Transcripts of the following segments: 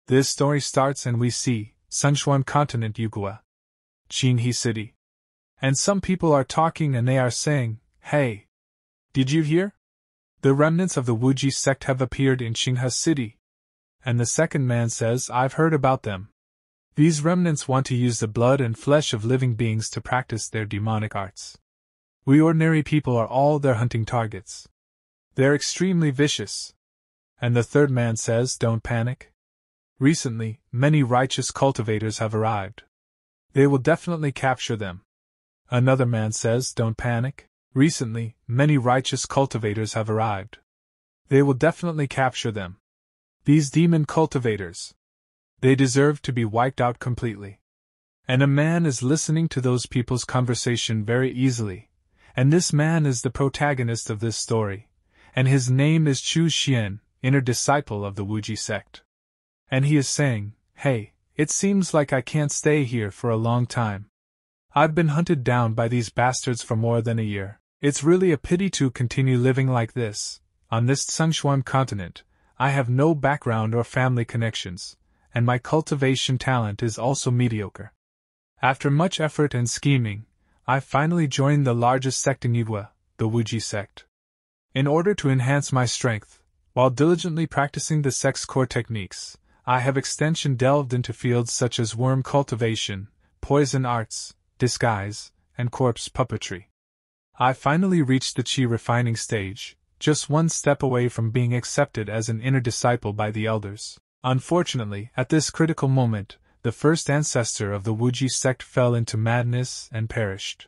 This story starts and we see Cangxuan continent Yugua, Qinghe city. And some people are talking and they are saying, "Hey, did you hear? The remnants of the Wuji Sect have appeared in Qinghe city." And the second man says, "I've heard about them. These remnants want to use the blood and flesh of living beings to practice their demonic arts. We ordinary people are all their hunting targets. They're extremely vicious." And the third man says, "Don't panic. Recently, many righteous cultivators have arrived. They will definitely capture them." Another man says, "Don't panic. Recently, many righteous cultivators have arrived. They will definitely capture them. These demon cultivators. They deserve to be wiped out completely." And a man is listening to those people's conversation very easily, and this man is the protagonist of this story, and his name is Chu Xuan, inner disciple of the Wuji Sect. And he is saying, "Hey, it seems like I can't stay here for a long time. I've been hunted down by these bastards for more than a year. It's really a pity to continue living like this. On this Cangxuan continent, I have no background or family connections, and my cultivation talent is also mediocre. After much effort and scheming, I finally joined the largest sect in Yugua, the Wuji Sect. In order to enhance my strength, while diligently practicing the sect's core techniques, I have extension delved into fields such as worm cultivation, poison arts, disguise, and corpse puppetry. I finally reached the chi refining stage, just one step away from being accepted as an inner disciple by the elders. Unfortunately, at this critical moment, the first ancestor of the Wuji sect fell into madness and perished.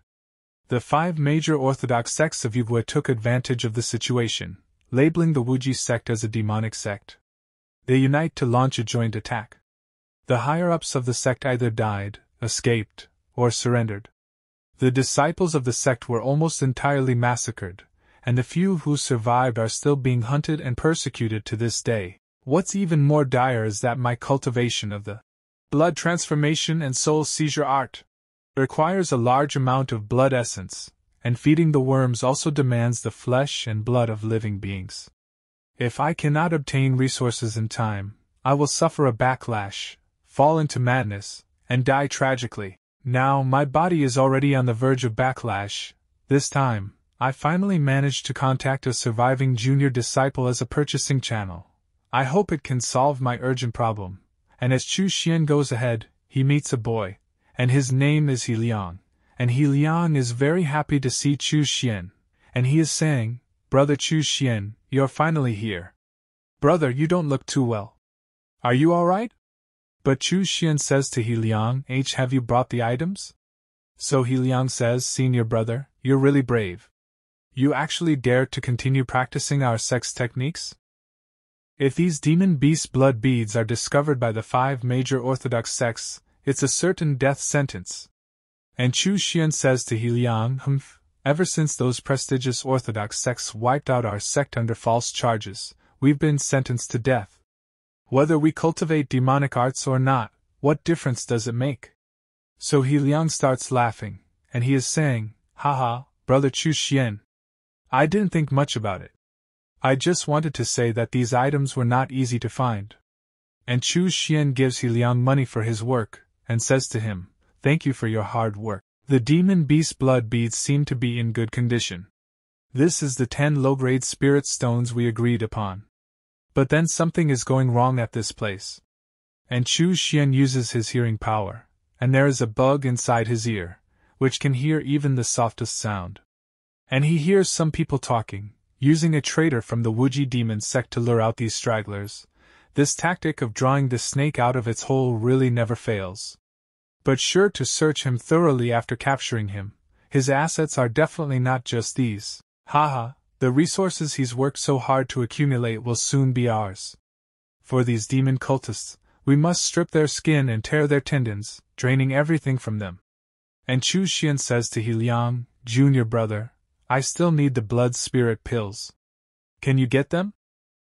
The 5 major orthodox sects of Yugua took advantage of the situation, labeling the Wuji sect as a demonic sect. They unite to launch a joint attack. The higher-ups of the sect either died, escaped, or surrendered. The disciples of the sect were almost entirely massacred, and the few who survived are still being hunted and persecuted to this day. What's even more dire is that my cultivation of the blood transformation and soul seizure art requires a large amount of blood essence, and feeding the worms also demands the flesh and blood of living beings. If I cannot obtain resources in time, I will suffer a backlash, fall into madness, and die tragically. Now, my body is already on the verge of backlash. This time, I finally managed to contact a surviving junior disciple as a purchasing channel. I hope it can solve my urgent problem. And as Chu Xuan goes ahead, he meets a boy, and his name is He Liang. And He Liang is very happy to see Chu Xuan, and he is saying, "Brother Chu Xuan, you're finally here. Brother, you don't look too well. Are you alright?" But Chu Xuan says to He Liang, "Have you brought the items?" So He Liang says, "Senior brother, you're really brave. You actually dared to continue practicing our sex techniques? If these demon beast blood beads are discovered by the 5 major orthodox sects, it's a certain death sentence." And Chu Xuan says to He Liang, "Ever since those prestigious orthodox sects wiped out our sect under false charges, we've been sentenced to death. Whether we cultivate demonic arts or not, what difference does it make?" So He Liang starts laughing, and he is saying, "Haha, brother Chu Xuan. I didn't think much about it. I just wanted to say that these items were not easy to find." And Chu Xuan gives He Liang money for his work, and says to him, "Thank you for your hard work. The demon beast blood beads seem to be in good condition. This is the 10 low-grade spirit stones we agreed upon. But then something is going wrong at this place." And Chu Xuan uses his hearing power, and there is a bug inside his ear, which can hear even the softest sound. And he hears some people talking, using a traitor from the Wuji demon sect to lure out these stragglers. This tactic of drawing the snake out of its hole really never fails. But sure to search him thoroughly after capturing him. His assets are definitely not just these. Haha, the resources he's worked so hard to accumulate will soon be ours. For these demon cultists, we must strip their skin and tear their tendons, draining everything from them. And Chu Xuan says to He Liang, "Junior brother, I still need the blood spirit pills. Can you get them?"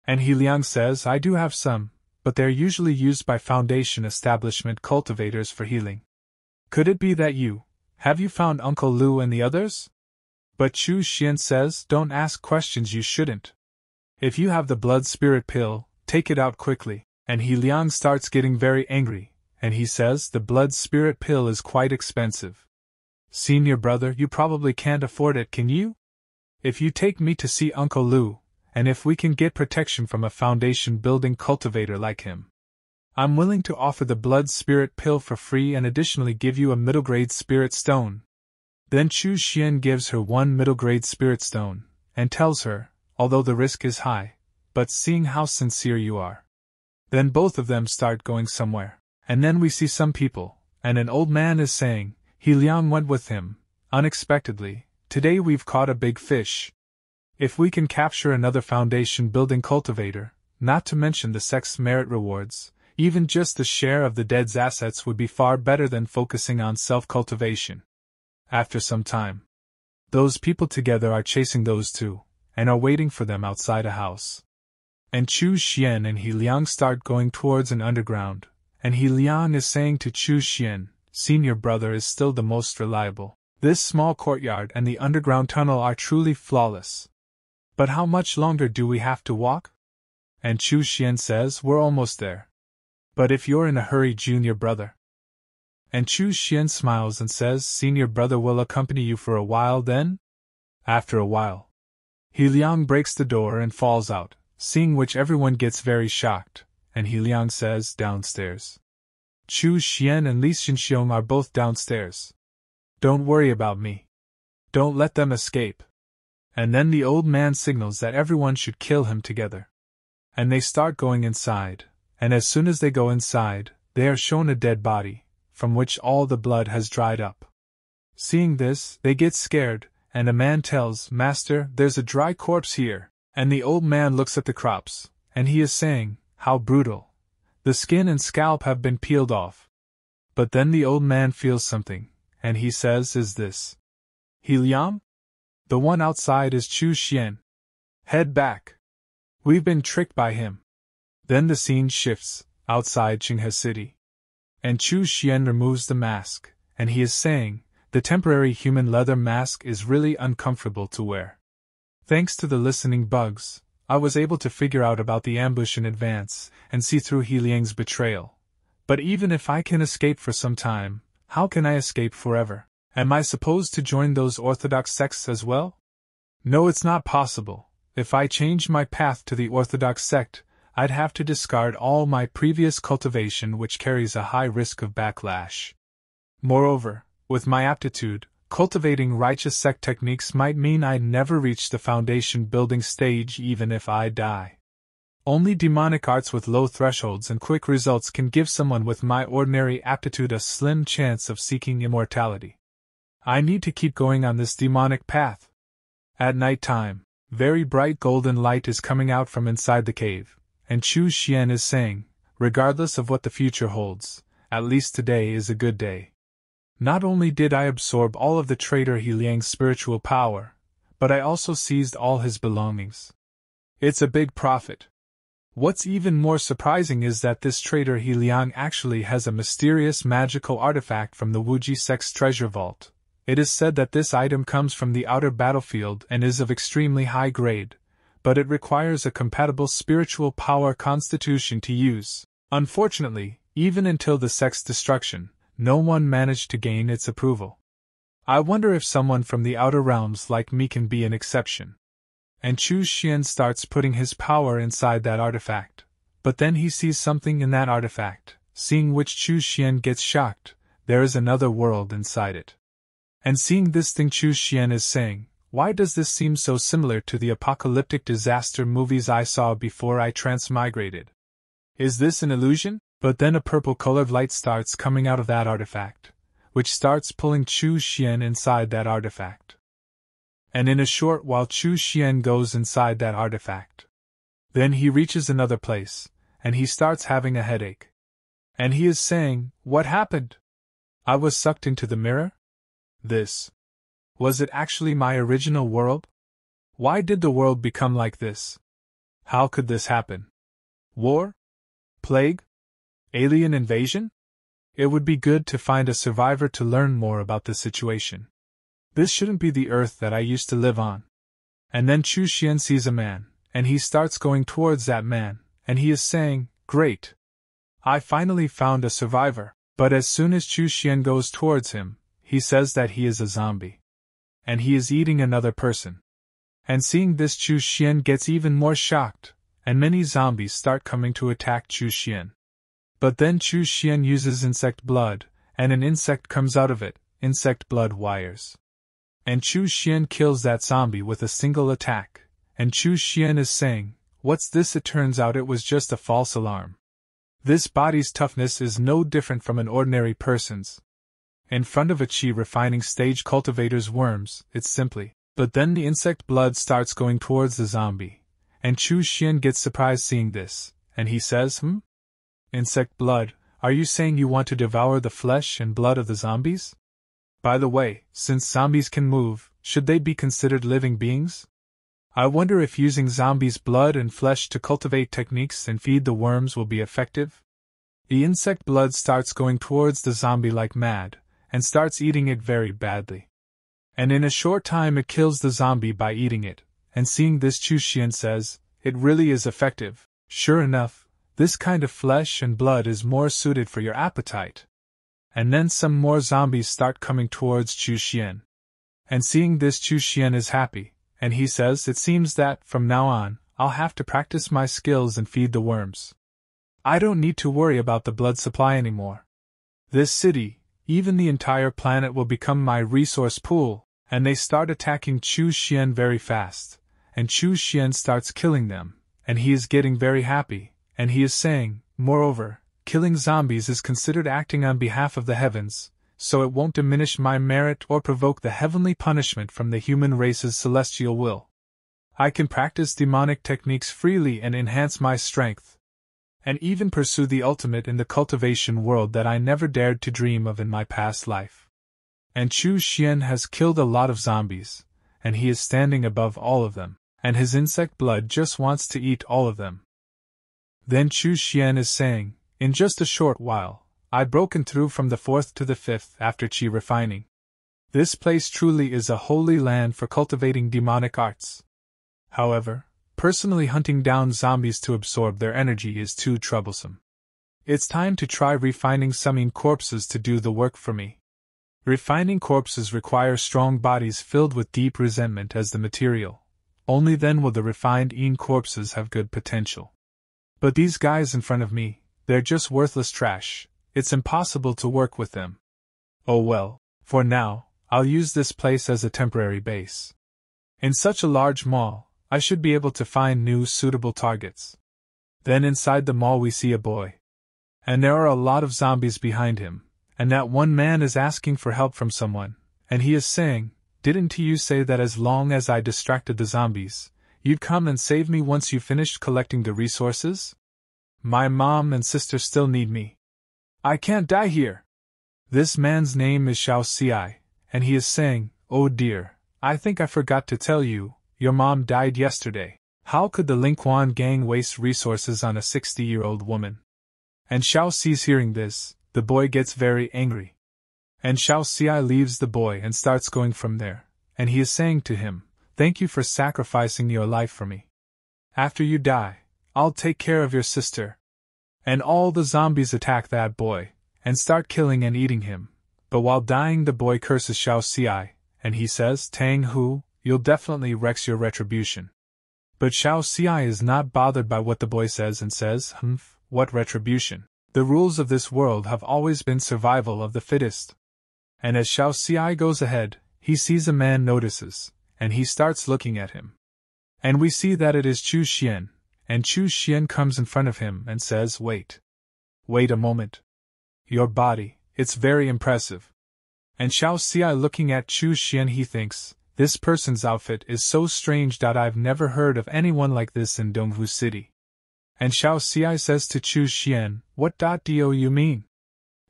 And He Liang says, "I do have some, but they're usually used by Foundation establishment cultivators for healing. Could it be that have you found Uncle Lu and the others?" But Chu Xuan says, "Don't ask questions you shouldn't. If you have the blood spirit pill, take it out quickly." And He Liang starts getting very angry, and he says the blood spirit pill is quite expensive. Senior brother, you probably can't afford it, can you? If you take me to see Uncle Lu, and if we can get protection from a foundation building cultivator like him, I'm willing to offer the blood spirit pill for free and additionally give you a middle grade spirit stone. Then Chu Xuan gives her one middle grade spirit stone, and tells her, although the risk is high, but seeing how sincere you are. Then both of them start going somewhere, and then we see some people, and an old man is saying, He Liang went with him, unexpectedly, today we've caught a big fish. If we can capture another foundation building cultivator, not to mention the sect's merit rewards, even just the share of the dead's assets would be far better than focusing on self-cultivation. After some time, those people together are chasing those two, and are waiting for them outside a house. And Chu Xuan and He Liang start going towards an underground, and He Liang is saying to Chu Xuan, Senior brother is still the most reliable. This small courtyard and the underground tunnel are truly flawless. But how much longer do we have to walk? And Chu Xuan says, we're almost there. But if you're in a hurry, junior brother. And Chu Xuan smiles and says, Senior brother will accompany you for a while then? After a while, He Liang breaks the door and falls out, seeing which everyone gets very shocked, and He Liang says, downstairs. Chu Xuan and Li Xinxiong are both downstairs. Don't worry about me. Don't let them escape. And then the old man signals that everyone should kill him together. And they start going inside, and as soon as they go inside, they are shown a dead body, from which all the blood has dried up. Seeing this, they get scared, and a man tells, Master, there's a dry corpse here. And the old man looks at the crops, and he is saying, how brutal. The skin and scalp have been peeled off. But then the old man feels something, and he says, is this He Liang? The one outside is Chu Xuan. Head back. We've been tricked by him. Then the scene shifts, outside Qinghe City. And Chu Xuan removes the mask, and he is saying, the temporary human leather mask is really uncomfortable to wear. Thanks to the listening bugs, I was able to figure out about the ambush in advance, and see through He Liang's betrayal. But even if I can escape for some time, how can I escape forever? Am I supposed to join those orthodox sects as well? No, it's not possible. If I change my path to the orthodox sect, I'd have to discard all my previous cultivation, which carries a high risk of backlash. Moreover, with my aptitude, cultivating righteous sect techniques might mean I'd never reach the foundation building stage even if I die. Only demonic arts with low thresholds and quick results can give someone with my ordinary aptitude a slim chance of seeking immortality. I need to keep going on this demonic path. At night time, very bright golden light is coming out from inside the cave, and Chu Xuan is saying, regardless of what the future holds, at least today is a good day. Not only did I absorb all of the traitor He Liang's spiritual power, but I also seized all his belongings. It's a big profit. What's even more surprising is that this traitor He Liang actually has a mysterious magical artifact from the Wuji Sect's treasure vault. It is said that this item comes from the outer battlefield and is of extremely high grade, but it requires a compatible spiritual power constitution to use. Unfortunately, even until the sect's destruction, no one managed to gain its approval. I wonder if someone from the outer realms like me can be an exception. And Chu Xuan starts putting his power inside that artifact, but then he sees something in that artifact, seeing which Chu Xuan gets shocked. There is another world inside it. And seeing this thing, Chu Xuan is saying, why does this seem so similar to the apocalyptic disaster movies I saw before I transmigrated? Is this an illusion? But then a purple-colored light starts coming out of that artifact, which starts pulling Chu Xuan inside that artifact. And in a short while Chu Xuan goes inside that artifact. Then he reaches another place, and he starts having a headache. And he is saying, what happened? I was sucked into the mirror? Was it actually my original world? Why did the world become like this? How could this happen? War? Plague? Alien invasion? It would be good to find a survivor to learn more about the situation. This shouldn't be the Earth that I used to live on. And then Chu Xuan sees a man, and he starts going towards that man, and he is saying, Great! I finally found a survivor. But as soon as Chu Xuan goes towards him, he says that he is a zombie. And he is eating another person. And seeing this, Chu Xuan gets even more shocked, and many zombies start coming to attack Chu Xuan. But then Chu Xuan uses insect blood, and an insect comes out of it, insect blood wires. And Chu Xuan kills that zombie with a single attack, and Chu Xuan is saying, "What's this?" It turns out it was just a false alarm. This body's toughness is no different from an ordinary person's. In front of a chi refining stage cultivator's worms, it's simply. But then the insect blood starts going towards the zombie, and Chu Xuan gets surprised seeing this, and he says, Insect blood, are you saying you want to devour the flesh and blood of the zombies? By the way, since zombies can move, should they be considered living beings? I wonder if using zombies' blood and flesh to cultivate techniques and feed the worms will be effective? The insect blood starts going towards the zombie like mad, and starts eating it very badly. And in a short time it kills the zombie by eating it, and seeing this Chu Xuan says, "It really is effective. Sure enough, this kind of flesh and blood is more suited for your appetite." And then some more zombies start coming towards Chu Xuan. And seeing this, Chu Xuan is happy, and he says, "It seems that, from now on, I'll have to practice my skills and feed the worms. I don't need to worry about the blood supply anymore. This city, even the entire planet, will become my resource pool." And they start attacking Chu Xuan very fast, and Chu Xuan starts killing them, and he is getting very happy, and he is saying, "Moreover, killing zombies is considered acting on behalf of the heavens, so it won't diminish my merit or provoke the heavenly punishment from the human race's celestial will. I can practice demonic techniques freely and enhance my strength, and even pursue the ultimate in the cultivation world that I never dared to dream of in my past life." And Chu Xuan has killed a lot of zombies, and he is standing above all of them, and his insect blood just wants to eat all of them. Then Chu Xuan is saying, "In just a short while, I've broken through from the 4th to the 5th after chi refining. This place truly is a holy land for cultivating demonic arts. However, personally hunting down zombies to absorb their energy is too troublesome. It's time to try refining some corpses to do the work for me. Refining corpses require strong bodies filled with deep resentment as the material. Only then will the refined corpses have good potential. But these guys in front of me, they're just worthless trash. It's impossible to work with them. Oh well, for now, I'll use this place as a temporary base. In such a large mall, I should be able to find new suitable targets." Then inside the mall we see a boy. And there are a lot of zombies behind him. And that one man is asking for help from someone, and he is saying, "Didn't you say that as long as I distracted the zombies, you'd come and save me once you finished collecting the resources? My mom and sister still need me. I can't die here." This man's name is Xiao Ci, and he is saying, "Oh dear, I think I forgot to tell you, your mom died yesterday. How could the Lingquan gang waste resources on a 60-year-old woman?" And Xiao Ci's hearing this. The boy gets very angry. And Xiao Ci leaves the boy and starts going from there, and he is saying to him, "Thank you for sacrificing your life for me. After you die, I'll take care of your sister." And all the zombies attack that boy, and start killing and eating him, but while dying the boy curses Xiao Ci, and he says, "Tang Hu, you'll definitely wreck your retribution." But Xiao Ci is not bothered by what the boy says and says, "What retribution? The rules of this world have always been survival of the fittest." And as Xiao Ci goes ahead, he sees a man notices, and he starts looking at him. And we see that it is Chu Xuan, and Chu Xuan comes in front of him and says, Wait a moment. Your body, it's very impressive." And Xiao Ci looking at Chu Xuan, he thinks, "This person's outfit is so strange that I've never heard of anyone like this in Donghu City." And Xiao Ci says to Chu Xuan, "What do you mean?"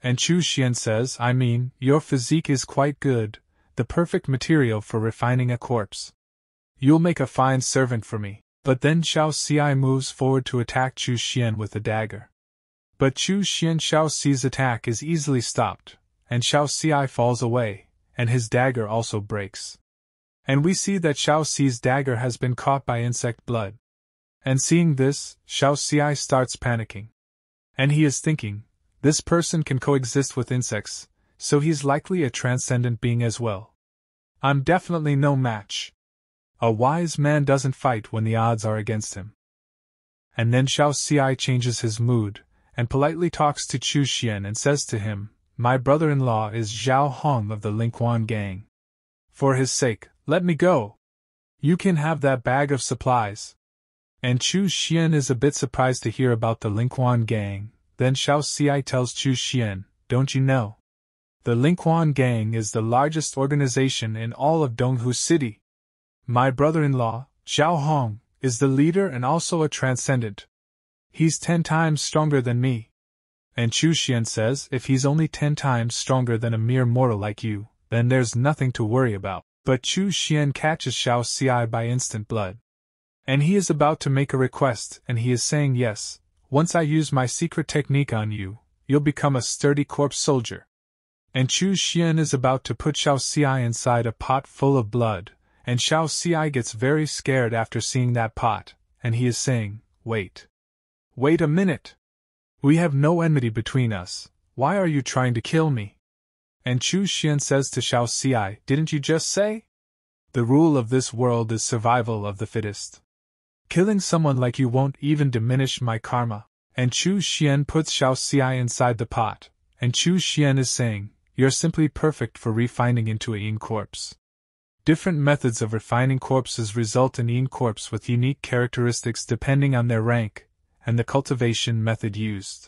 And Chu Xuan says, "I mean, your physique is quite good, the perfect material for refining a corpse. You'll make a fine servant for me." But then Xiao Ci moves forward to attack Chu Xuan with a dagger. But Xiao Ci's attack is easily stopped, and Xiao Ci falls away, and his dagger also breaks. And we see that Xiao Ci's dagger has been caught by insect blood. And seeing this, Xiao Ci starts panicking. And he is thinking, this person can coexist with insects, so he's likely a transcendent being as well. I'm definitely no match. A wise man doesn't fight when the odds are against him. And then Xiao Xi changes his mood, and politely talks to Chu Xuan and says to him, my brother-in-law is Zhao Hong of the Lingquan gang. For his sake, let me go. You can have that bag of supplies. And Chu Xuan is a bit surprised to hear about the Lingquan gang. Then Xiao Xi tells Chu Xuan, don't you know? The Lingquan gang is the largest organization in all of Donghu City. My brother-in-law, Zhao Hong, is the leader and also a transcendent. He's 10 times stronger than me. And Chu Xuan says if he's only 10 times stronger than a mere mortal like you, then there's nothing to worry about. But Chu Xuan catches Xiao Xi by instant blood. And he is about to make a request, and he is saying yes, once I use my secret technique on you, you'll become a sturdy corpse soldier. And Chu Xuan is about to put Xiao Xi inside a pot full of blood, and Xiao Xi gets very scared after seeing that pot, and he is saying, wait a minute. We have no enmity between us, why are you trying to kill me? And Chu Xuan says to Xiao Xi, didn't you just say? The rule of this world is survival of the fittest. Killing someone like you won't even diminish my karma. And Chu Xuan puts Xiao Xi inside the pot, and Chu Xuan is saying, you're simply perfect for refining into a yin corpse. Different methods of refining corpses result in yin corpse with unique characteristics depending on their rank, and the cultivation method used.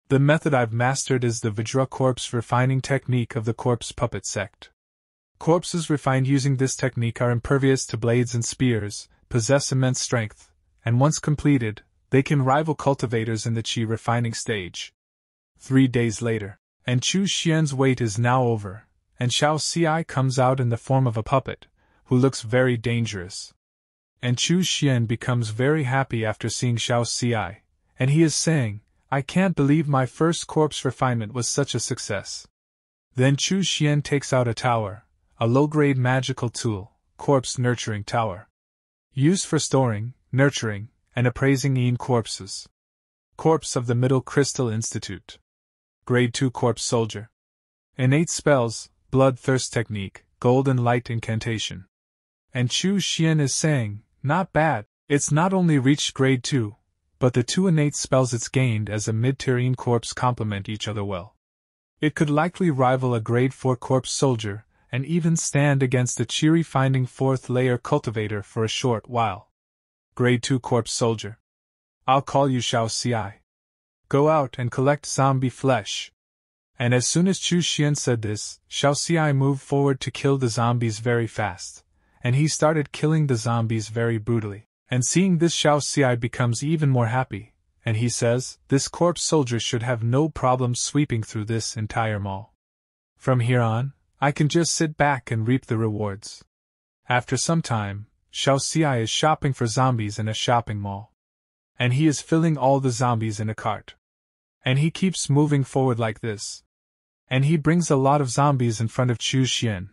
The method I've mastered is the Vajra corpse refining technique of the corpse puppet sect. Corpses refined using this technique are impervious to blades and spears, possess immense strength, and once completed, they can rival cultivators in the qi refining stage. 3 days later, and Chu Xuan's wait is now over, and Xiao Xi comes out in the form of a puppet, who looks very dangerous. And Chu Xuan becomes very happy after seeing Xiao Xi, and he is saying, I can't believe my first corpse refinement was such a success. Then Chu Xuan takes out a tower, a low-grade magical tool, corpse nurturing tower. Used for storing, nurturing, and appraising yin corpses. Corpse of the Middle Crystal Institute. Grade 2 Corpse Soldier. Innate spells, bloodthirst technique, golden light incantation. And Chu Xuan is saying, not bad, it's not only reached grade 2, but the 2 innate spells it's gained as a mid-tier yin corpse complement each other well. It could likely rival a grade 4 corpse soldier, and even stand against the qi-refining 4th layer cultivator for a short while. Grade 2 Corpse Soldier. I'll call you Xiao Xi. Go out and collect zombie flesh. And as soon as Chu Xuan said this, Xiao Xi moved forward to kill the zombies very fast, and he started killing the zombies very brutally. And seeing this, Xiao Xi becomes even more happy, and he says, this corpse soldier should have no problem sweeping through this entire mall. From here on, I can just sit back and reap the rewards. After some time, Xiao Xi is shopping for zombies in a shopping mall. And he is filling all the zombies in a cart. And he keeps moving forward like this. And he brings a lot of zombies in front of Chu Xuan,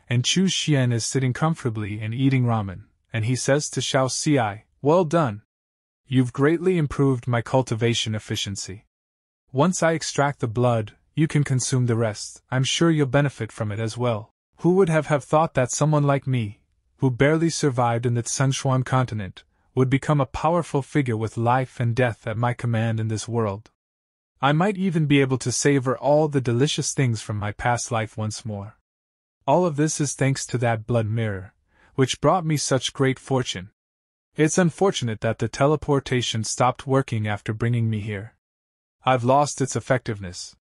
and Chu Xuan is sitting comfortably and eating ramen, and he says to Xiao Xi, well done. You've greatly improved my cultivation efficiency. Once I extract the blood, you can consume the rest. I'm sure you'll benefit from it as well. Who would have thought that someone like me, who barely survived in the Cangxuan continent, would become a powerful figure with life and death at my command in this world? I might even be able to savor all the delicious things from my past life once more. All of this is thanks to that blood mirror, which brought me such great fortune. It's unfortunate that the teleportation stopped working after bringing me here. I've lost its effectiveness.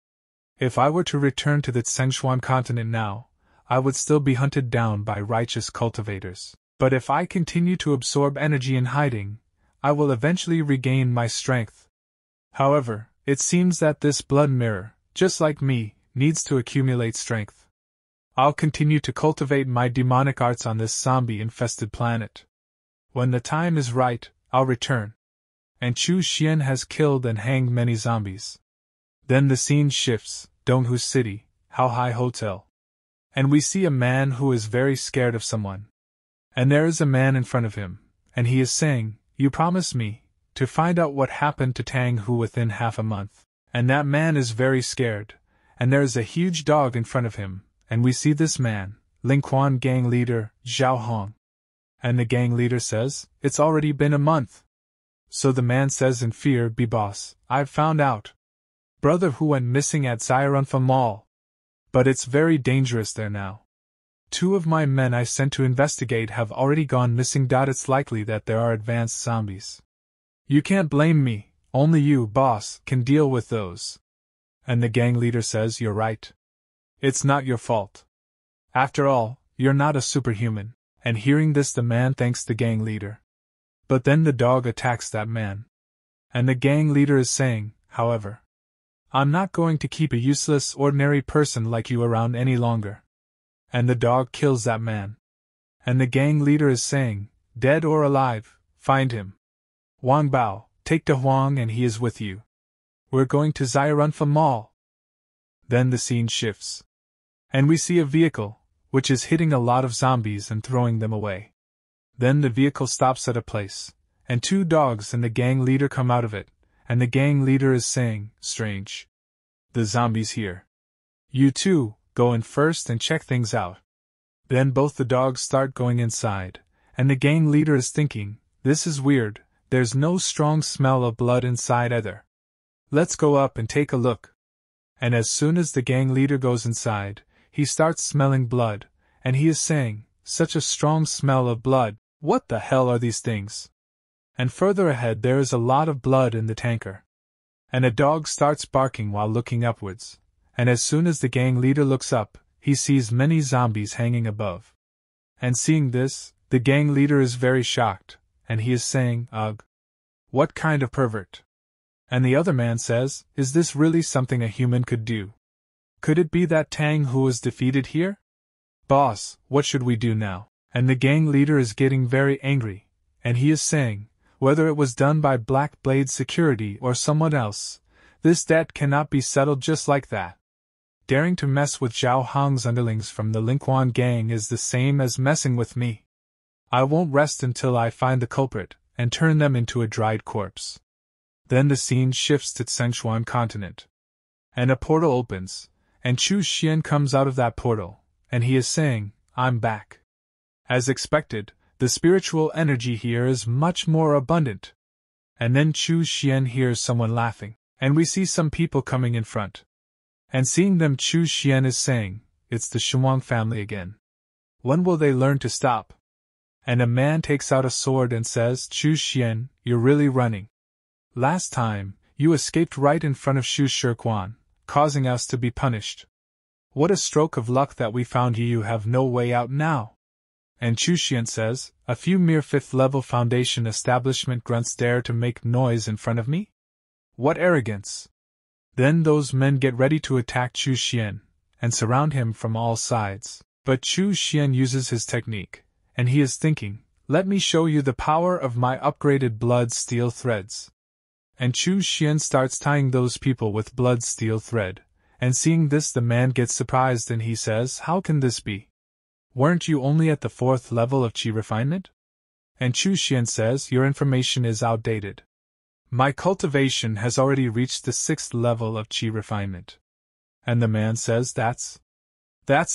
If I were to return to the Cangxuan continent now, I would still be hunted down by righteous cultivators. But if I continue to absorb energy in hiding, I will eventually regain my strength. However, it seems that this blood mirror, just like me, needs to accumulate strength. I'll continue to cultivate my demonic arts on this zombie-infested planet. When the time is right, I'll return. And Chu Xuan has killed and hanged many zombies. Then the scene shifts, Donghu City, How High Hotel. And we see a man who is very scared of someone. And there is a man in front of him, and he is saying, you promised me to find out what happened to Tang Hu within half a month. And that man is very scared, and there is a huge dog in front of him, and we see this man, Lingquan gang leader, Zhao Hong. And the gang leader says, "It's already been a month." So the man says in fear, "Be boss, I've found out. Brother who went missing at Zairanfa Mall. But it's very dangerous there now. 2 of my men I sent to investigate have already gone missing. It's likely that there are advanced zombies. You can't blame me, only you, boss, can deal with those." And the gang leader says, "You're right. It's not your fault. After all, you're not a superhuman." And hearing this, the man thanks the gang leader. But then the dog attacks that man. And the gang leader is saying, however, "I'm not going to keep a useless, ordinary person like you around any longer." And the dog kills that man. And the gang leader is saying, "Dead or alive, find him. Wang Bao, take to Huang and he is with you. We're going to Zairanfa Mall." Then the scene shifts. And we see a vehicle, which is hitting a lot of zombies and throwing them away. Then the vehicle stops at a place, and 2 dogs and the gang leader come out of it, and the gang leader is saying, "Strange. The zombies here. You 2, go in first and check things out." Then both the dogs start going inside, and the gang leader is thinking, "This is weird, there's no strong smell of blood inside either. Let's go up and take a look." And as soon as the gang leader goes inside, he starts smelling blood, and he is saying, "Such a strong smell of blood, what the hell are these things?" And further ahead there is a lot of blood in the tanker. And a dog starts barking while looking upwards, and as soon as the gang leader looks up, he sees many zombies hanging above. And seeing this, the gang leader is very shocked, and he is saying, "Ugh. What kind of pervert?" And the other man says, "Is this really something a human could do? Could it be that Tang who was defeated here? Boss, what should we do now?" And the gang leader is getting very angry, and he is saying, "Whether it was done by Black Blade Security or someone else, this debt cannot be settled just like that. Daring to mess with Zhao Hong's underlings from the Lingquan gang is the same as messing with me. I won't rest until I find the culprit and turn them into a dried corpse." Then the scene shifts to Cangxuan continent. And a portal opens, and Chu Xuan comes out of that portal, and he is saying, "I'm back." As expected, the spiritual energy here is much more abundant. And then Chu Xuan hears someone laughing, and we see some people coming in front. And seeing them, Chu Xuan is saying, "It's the Shenwang family again. When will they learn to stop?" And a man takes out a sword and says, "Chu Xuan, you're really running. Last time, you escaped right in front of Chu Xuan, causing us to be punished. What a stroke of luck that we found you. You have no way out now." And Chu Xuan says, "A few mere 5th-level foundation establishment grunts dare to make noise in front of me? What arrogance!" Then those men get ready to attack Chu Xuan, and surround him from all sides. But Chu Xuan uses his technique, and he is thinking, "Let me show you the power of my upgraded blood steel threads." And Chu Xuan starts tying those people with blood steel thread, and seeing this the man gets surprised and he says, "How can this be? Weren't you only at the 4th level of chi refinement?" And Chu Xuan says, "Your information is outdated. My cultivation has already reached the 6th level of chi refinement." And the man says, That's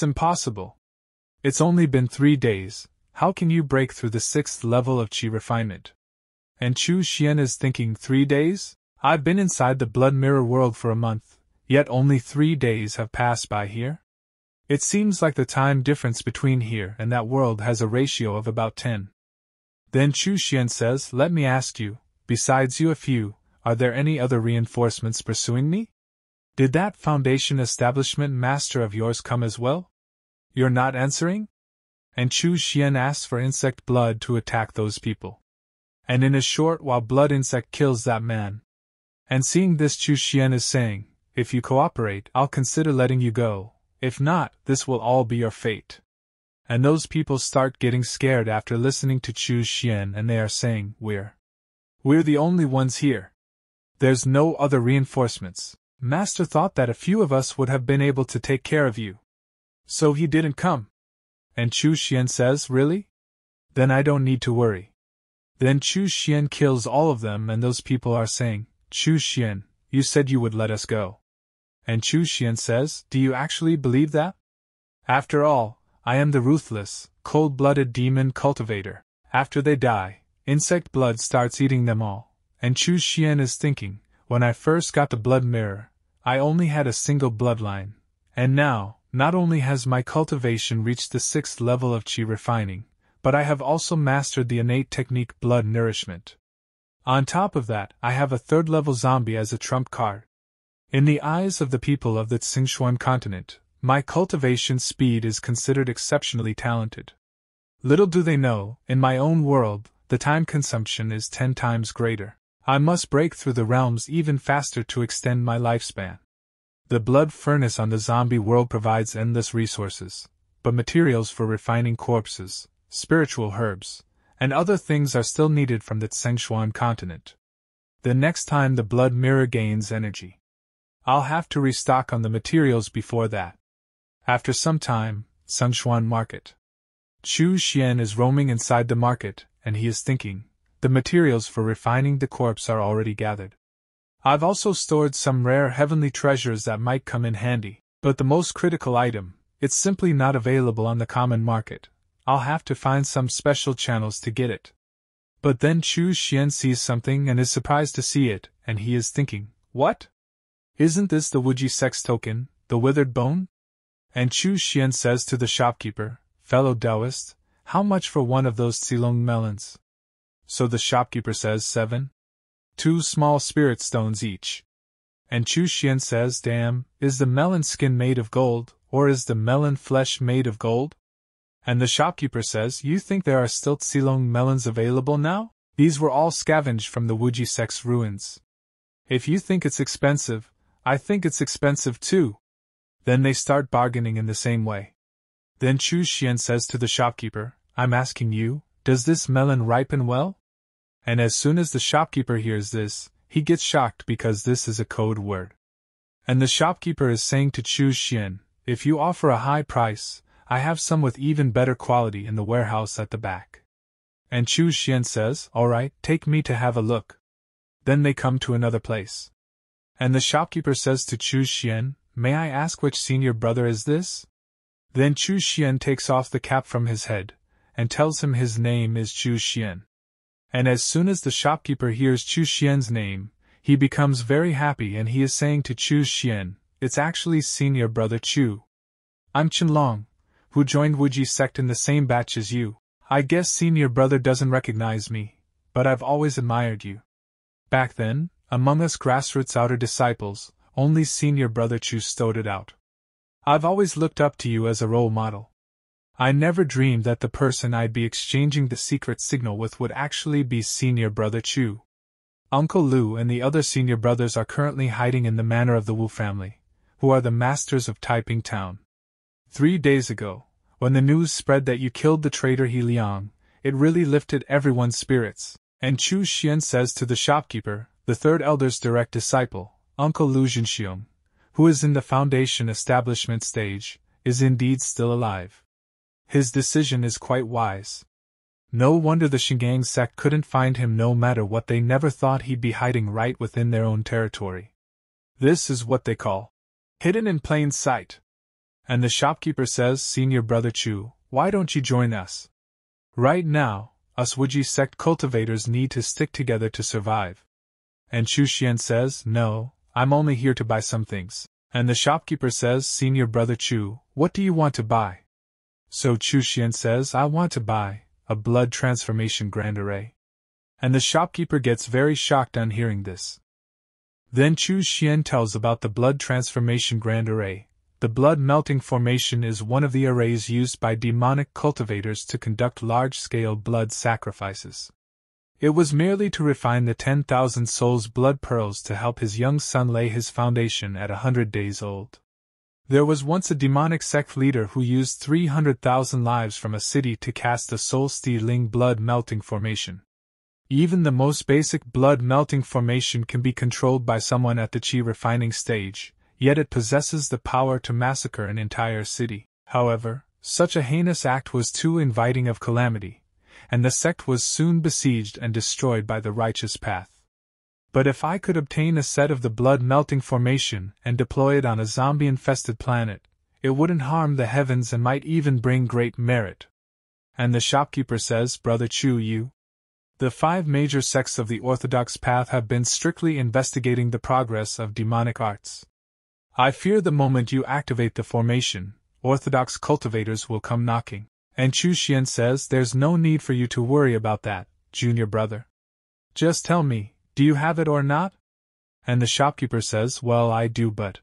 impossible. It's only been 3 days, how can you break through the 6th level of chi refinement?" And Chu Xuan is thinking, 3 days? I've been inside the blood mirror world for a month, yet only 3 days have passed by here? It seems like the time difference between here and that world has a ratio of about 10. Then Chu Xuan says, "Let me ask you, besides you a few, are there any other reinforcements pursuing me? Did that foundation establishment master of yours come as well? You're not answering?" And Chu Xuan asks for insect blood to attack those people. And in a short while blood insect kills that man. And seeing this, Chu Xuan is saying, "If you cooperate, I'll consider letting you go. If not, this will all be your fate." And those people start getting scared after listening to Chu Xuan, and they are saying, We're the only ones here. There's no other reinforcements. Master thought that a few of us would have been able to take care of you. So he didn't come." And Chu Xuan says, "Really? Then I don't need to worry." Then Chu Xuan kills all of them, and those people are saying, "Chu Xuan, You said you would let us go. And Chu Xuan says, do you actually believe that? After all, I am the ruthless, cold-blooded demon cultivator. After they die, insect blood starts eating them all. And Chu Xuan is thinking, when I first got the blood mirror, I only had a single bloodline. And now, not only has my cultivation reached the 6th level of qi refining, but I have also mastered the innate technique blood nourishment. On top of that, I have a 3rd-level zombie as a trump card. In the eyes of the people of the Cangxuan continent, my cultivation speed is considered exceptionally talented. Little do they know, in my own world, the time consumption is 10 times greater. I must break through the realms even faster to extend my lifespan. The blood furnace on the zombie world provides endless resources, but materials for refining corpses, spiritual herbs, and other things are still needed from the Cangxuan continent. The next time the blood mirror gains energy, I'll have to restock on the materials before that. After some time, Cangxuan Market. Chu Xuan is roaming inside the market, and he is thinking, the materials for refining the corpse are already gathered. I've also stored some rare heavenly treasures that might come in handy, but the most critical item, it's simply not available on the common market. I'll have to find some special channels to get it. But then Chu Xuan sees something and is surprised to see it, and he is thinking, what? Isn't this the Wuji Sect's token, the withered bone? And Chu Xuan says to the shopkeeper, fellow Taoist, how much for one of those Tsilong melons? So the shopkeeper says 7. 2 small spirit stones each. And Chu Xuan says, damn, is the melon skin made of gold, or is the melon flesh made of gold? And the shopkeeper says, you think there are still Tsilong melons available now? These were all scavenged from the Wuji Sect's ruins. If you think it's expensive, I think it's expensive too. Then they start bargaining in the same way. Then Chu Xuan says to the shopkeeper, I'm asking you, does this melon ripen well? And as soon as the shopkeeper hears this, he gets shocked because this is a code word. And the shopkeeper is saying to Chu Xuan, if you offer a high price, I have some with even better quality in the warehouse at the back. And Chu Xuan says, all right, take me to have a look. Then they come to another place. And the shopkeeper says to Chu Xuan, may I ask which senior brother is this? Then Chu Xuan takes off the cap from his head, and tells him his name is Chu Xuan. And as soon as the shopkeeper hears Chu Xuan's name, he becomes very happy and he is saying to Chu Xuan, it's actually senior brother Chu. I'm Qianlong, who joined Wuji Sect in the same batch as you. I guess senior brother doesn't recognize me, but I've always admired you. Back then, among us grassroots outer disciples, only senior brother Chu stood it out. I've always looked up to you as a role model. I never dreamed that the person I'd be exchanging the secret signal with would actually be senior brother Chu. Uncle Lu and the other senior brothers are currently hiding in the manor of the Wu family, who are the masters of Taiping Town. 3 days ago, when the news spread that you killed the traitor He Liang, it really lifted everyone's spirits, and Chu Xuan says to the shopkeeper, the 3rd elder's direct disciple, Uncle Lu Zhenxiong, who is in the foundation establishment stage, is indeed still alive. His decision is quite wise. No wonder the Shingang sect couldn't find him no matter what. They never thought he'd be hiding right within their own territory. This is what they call hidden in plain sight. And the shopkeeper says, senior brother Chu, why don't you join us? Right now, us Wuji Sect cultivators need to stick together to survive. And Chu Xuan says, no, I'm only here to buy some things. And the shopkeeper says, senior brother Chu, what do you want to buy? So Chu Xuan says, I want to buy a blood transformation grand array. And the shopkeeper gets very shocked on hearing this. Then Chu Xuan tells about the blood transformation grand array. The blood melting formation is one of the arrays used by demonic cultivators to conduct large-scale blood sacrifices. It was merely to refine the 10,000 souls' blood pearls to help his young son lay his foundation at 100 days old. There was once a demonic sect leader who used 300,000 lives from a city to cast a soul-stealing blood-melting formation. Even the most basic blood-melting formation can be controlled by someone at the qi refining stage, yet it possesses the power to massacre an entire city. However, such a heinous act was too inviting of calamity, and the sect was soon besieged and destroyed by the righteous path. But if I could obtain a set of the blood-melting formation and deploy it on a zombie-infested planet, it wouldn't harm the heavens and might even bring great merit. And the shopkeeper says, Brother Chu, the 5 major sects of the Orthodox path have been strictly investigating the progress of demonic arts. I fear the moment you activate the formation, Orthodox cultivators will come knocking. And Chu Xuan says there's no need for you to worry about that, junior brother. Just tell me, do you have it or not? And the shopkeeper says, well, I do, but...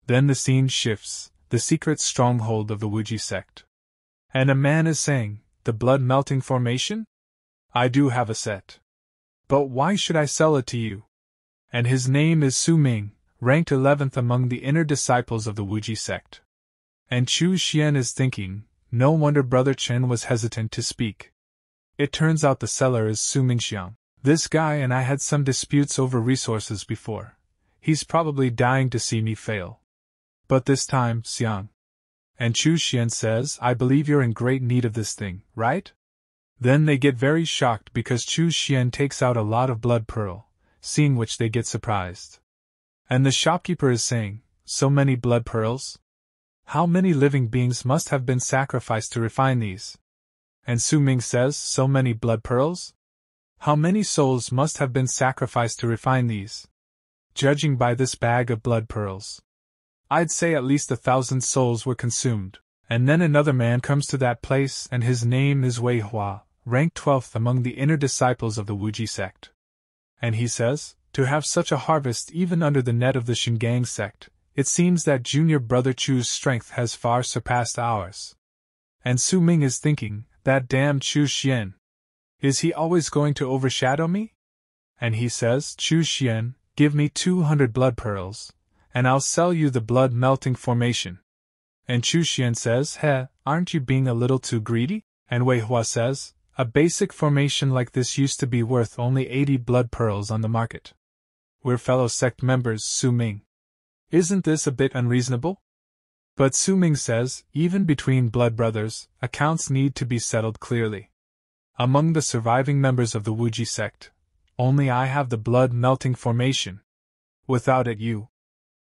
Then the scene shifts, the secret stronghold of the Wuji Sect. And a man is saying, the blood-melting formation? I do have a set. But why should I sell it to you? And his name is Su Ming, ranked 11th among the inner disciples of the Wuji Sect. And Chu Xuan is thinking, no wonder Brother Chen was hesitant to speak. It turns out the seller is Su Mingxiang. This guy and I had some disputes over resources before. He's probably dying to see me fail. But this time, Xiang. And Chu Xuan says, I believe you're in great need of this thing, right? Then they get very shocked because Chu Xuan takes out a lot of blood pearl, seeing which they get surprised. And the shopkeeper is saying, so many blood pearls? How many living beings must have been sacrificed to refine these? And Su Ming says, so many blood pearls? How many souls must have been sacrificed to refine these? Judging by this bag of blood pearls, I'd say at least 1,000 souls were consumed. And then another man comes to that place and his name is Wei Hua, ranked 12th among the inner disciples of the Wuji Sect. And he says, to have such a harvest even under the net of the Cangxuan sect, it seems that junior brother Chu's strength has far surpassed ours. And Su Ming is thinking, that damn Chu Xuan. Is he always going to overshadow me? And he says, Chu Xuan, give me 200 blood pearls, and I'll sell you the blood-melting formation. And Chu Xuan says, aren't you being a little too greedy? And Wei Hua says, a basic formation like this used to be worth only 80 blood pearls on the market. We're fellow sect members, Su Ming. Isn't this a bit unreasonable? But Su Ming says, even between blood brothers, accounts need to be settled clearly. Among the surviving members of the Wuji Sect, only I have the blood-melting formation. Without it you.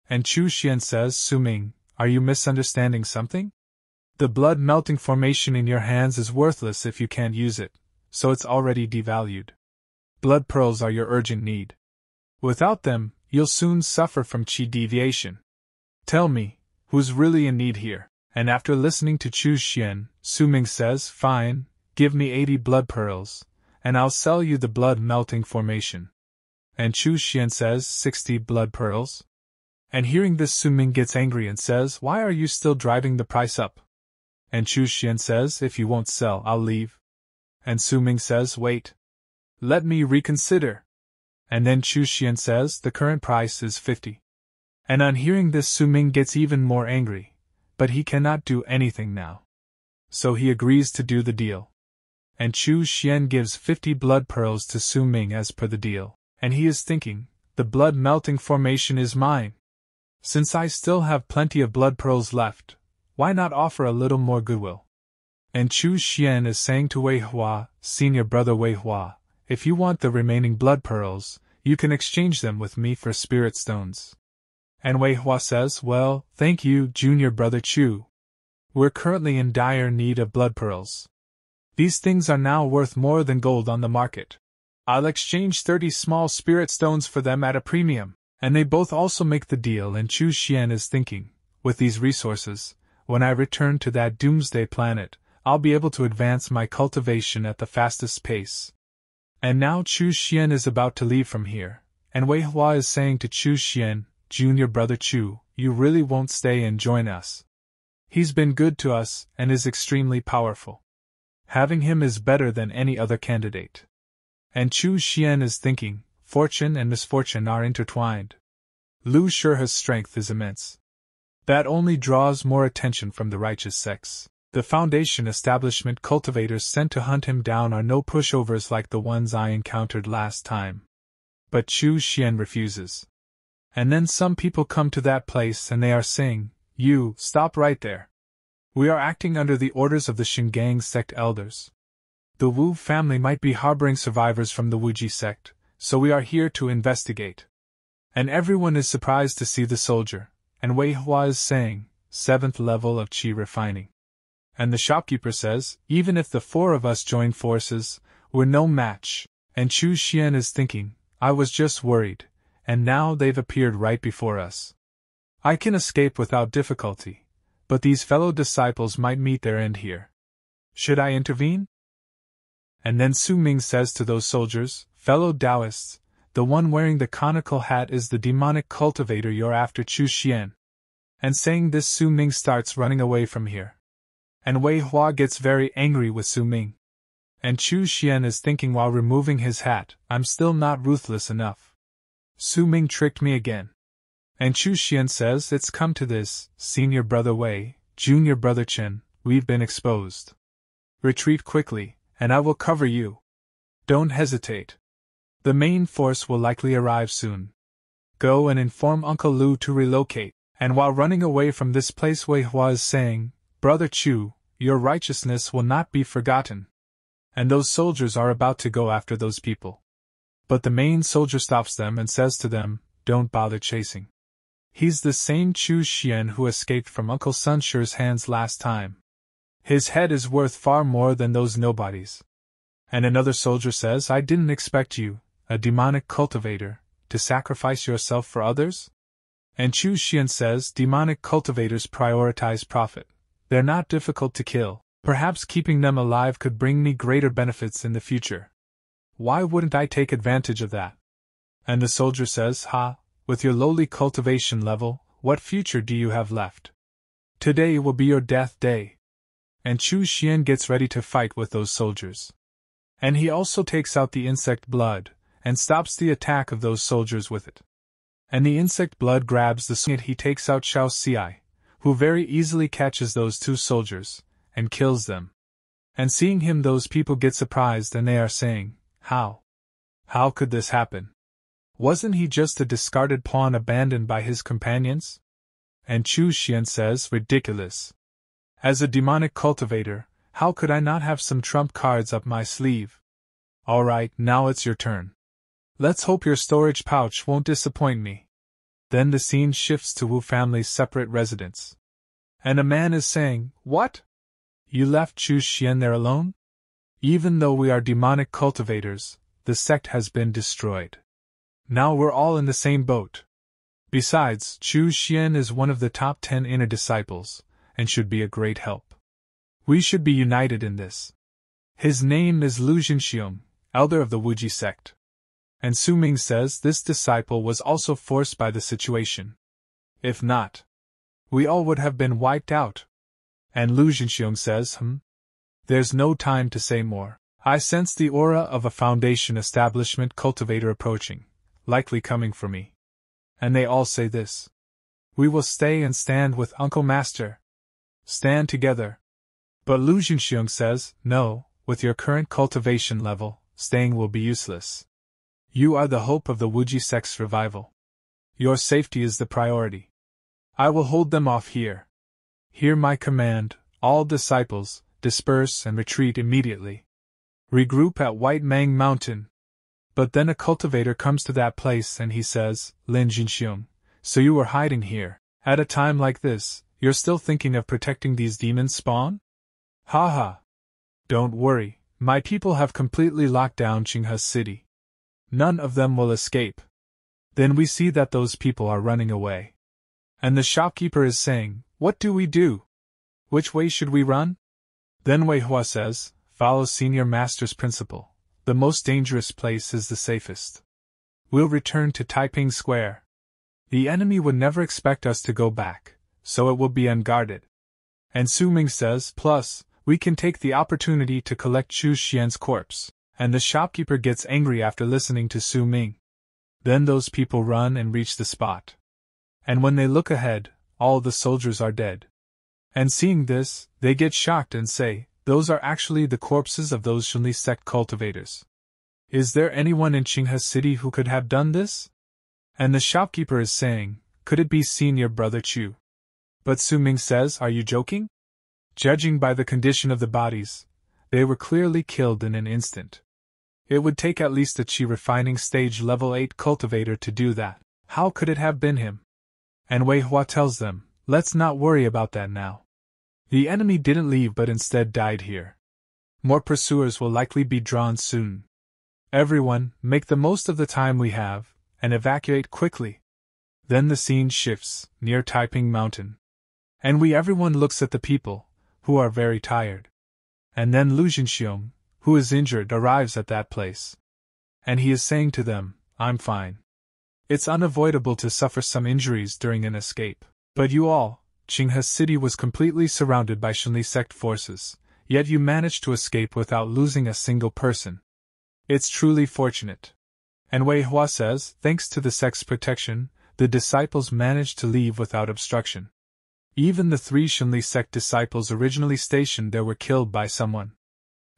And Chu Xuan says, Su Ming, are you misunderstanding something? The blood-melting formation in your hands is worthless if you can't use it, so it's already devalued. Blood pearls are your urgent need. Without them, you'll soon suffer from qi deviation. Tell me, who's really in need here? And after listening to Chu Xuan, Su Ming says, fine, give me 80 blood pearls, and I'll sell you the blood-melting formation. And Chu Xuan says, 60 blood pearls? And hearing this, Su Ming gets angry and says, why are you still driving the price up? And Chu Xuan says, if you won't sell, I'll leave. And Su Ming says, wait. Let me reconsider. And then Chu Xuan says, the current price is 50. And on hearing this, Su Ming gets even more angry, but he cannot do anything now. So he agrees to do the deal. And Chu Xuan gives 50 blood pearls to Su Ming as per the deal, and he is thinking, the blood-melting formation is mine. Since I still have plenty of blood pearls left, why not offer a little more goodwill? And Chu Xuan is saying to Wei Hua, senior brother Wei Hua, if you want the remaining blood pearls, you can exchange them with me for spirit stones. And Wei Hua says, well, thank you, junior brother Chu. We're currently in dire need of blood pearls. These things are now worth more than gold on the market. I'll exchange 30 small spirit stones for them at a premium. And they both also make the deal, and Chu Xuan is thinking, with these resources, when I return to that doomsday planet, I'll be able to advance my cultivation at the fastest pace. And now Chu Xuan is about to leave from here, and Wei Hua is saying to Chu Xuan, junior brother Chu, you really won't stay and join us. He's been good to us and is extremely powerful. Having him is better than any other candidate. And Chu Xuan is thinking, fortune and misfortune are intertwined. Lu Shihe's strength is immense. That only draws more attention from the righteous sects. The Foundation establishment cultivators sent to hunt him down are no pushovers like the ones I encountered last time. But Chu Xuan refuses. And then some people come to that place and they are saying, you, stop right there. We are acting under the orders of the Cangxuan sect elders. The Wu family might be harboring survivors from the Wuji sect, so we are here to investigate. And everyone is surprised to see the soldier, and Wei Hua is saying, 7th level of qi refining. And the shopkeeper says, even if the 4 of us join forces, we're no match. And Chu Xuan is thinking, I was just worried, and now they've appeared right before us. I can escape without difficulty, but these fellow disciples might meet their end here. Should I intervene? And then Su Ming says to those soldiers, fellow Taoists, the one wearing the conical hat is the demonic cultivator you're after, Chu Xuan. And saying this, Su Ming starts running away from here. And Wei Hua gets very angry with Su Ming. And Chu Xuan is thinking while removing his hat, I'm still not ruthless enough. Su Ming tricked me again. And Chu Xuan says, it's come to this, senior brother Wei, junior brother Chen, we've been exposed. Retreat quickly, and I will cover you. Don't hesitate. The main force will likely arrive soon. Go and inform Uncle Lu to relocate. And while running away from this place, Wei Hua is saying, Brother Chu, your righteousness will not be forgotten. And those soldiers are about to go after those people. But the main soldier stops them and says to them, don't bother chasing. He's the same Chu Xuan who escaped from Uncle Sun Shu's hands last time. His head is worth far more than those nobodies. And another soldier says, I didn't expect you, a demonic cultivator, to sacrifice yourself for others? And Chu Xuan says, demonic cultivators prioritize profit. They're not difficult to kill. Perhaps keeping them alive could bring me greater benefits in the future. Why wouldn't I take advantage of that? And the soldier says, with your lowly cultivation level, what future do you have left? Today will be your death day. And Chu Xuan gets ready to fight with those soldiers. And he also takes out the insect blood, and stops the attack of those soldiers with it. And the insect blood grabs the sword. He takes out Xiao Xi, who very easily catches those 2 soldiers, and kills them. And seeing him, those people get surprised and they are saying, how? How could this happen? Wasn't he just a discarded pawn abandoned by his companions? And Chu Xuan says, ridiculous. As a demonic cultivator, how could I not have some trump cards up my sleeve? Alright, now it's your turn. Let's hope your storage pouch won't disappoint me. Then the scene shifts to Wu family's separate residence. And a man is saying, what? You left Chu Xuan there alone? Even though we are demonic cultivators, the sect has been destroyed. Now we're all in the same boat. Besides, Chu Xuan is one of the top 10 inner disciples, and should be a great help. We should be united in this. His name is Lu Jinxiong, elder of the Wuji Sect. And Su Ming says this disciple was also forced by the situation. If not, we all would have been wiped out. And Lu Jinxiong says, There's no time to say more. I sense the aura of a foundation establishment cultivator approaching, likely coming for me. And they all say this. We will stay and stand with Uncle Master. Stand together. But Lu Jinxiong says, no, with your current cultivation level, staying will be useless. You are the hope of the Wuji Sect's revival. Your safety is the priority. I will hold them off here. Hear my command, all disciples, disperse and retreat immediately. Regroup at White Mang Mountain. But then a cultivator comes to that place and he says, Lin Jinxiong, so you were hiding here. At a time like this, you're still thinking of protecting these demons spawn? Ha. Don't worry, my people have completely locked down Qinghe City. None of them will escape. Then we see that those people are running away. And the shopkeeper is saying, what do we do? Which way should we run? Then Wei Hua says, follow Senior Master's principle. The most dangerous place is the safest. We'll return to Taiping Square. The enemy would never expect us to go back, so it will be unguarded. And Su Ming says, plus, we can take the opportunity to collect Chu Xuan's corpse. And the shopkeeper gets angry after listening to Su Ming. Then those people run and reach the spot. And when they look ahead, all the soldiers are dead. And seeing this, they get shocked and say, those are actually the corpses of those Shunli sect cultivators. Is there anyone in Qinghe City who could have done this? And the shopkeeper is saying, could it be Senior Brother Chu? But Su Ming says, are you joking? Judging by the condition of the bodies, they were clearly killed in an instant. It would take at least a Qi refining stage level 8 cultivator to do that. How could it have been him? And Wei Hua tells them, let's not worry about that now. The enemy didn't leave but instead died here. More pursuers will likely be drawn soon. Everyone, make the most of the time we have, and evacuate quickly. Then the scene shifts, near Taiping Mountain. And everyone looks at the people, who are very tired. And then Lu Jinxiong, who is injured, arrives at that place. And he is saying to them, I'm fine. It's unavoidable to suffer some injuries during an escape. But you all, Qinghe City was completely surrounded by Wuji Sect forces, yet you managed to escape without losing a single person. It's truly fortunate. And Wei Hua says, thanks to the sect's protection, the disciples managed to leave without obstruction. Even the 3 Wuji Sect disciples originally stationed there were killed by someone.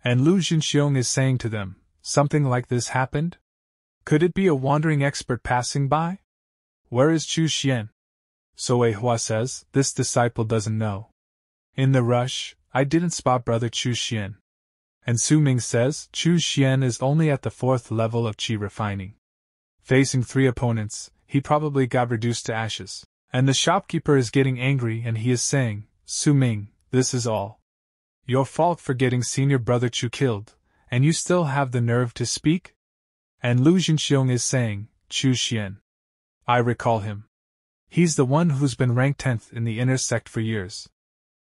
And Lu Jinxiong is saying to them, something like this happened? Could it be a wandering expert passing by? Where is Chu Xuan? So Wei Hua says, this disciple doesn't know. In the rush, I didn't spot brother Chu Xuan. And Su Ming says, Chu Xuan is only at the 4th level of Qi refining. Facing 3 opponents, he probably got reduced to ashes. And the shopkeeper is getting angry and he is saying, Su Ming, this is all your fault for getting senior brother Chu killed, and you still have the nerve to speak? And Lu Jinxiong is saying, Chu Xuan. I recall him. He's the one who's been ranked 10th in the inner sect for years.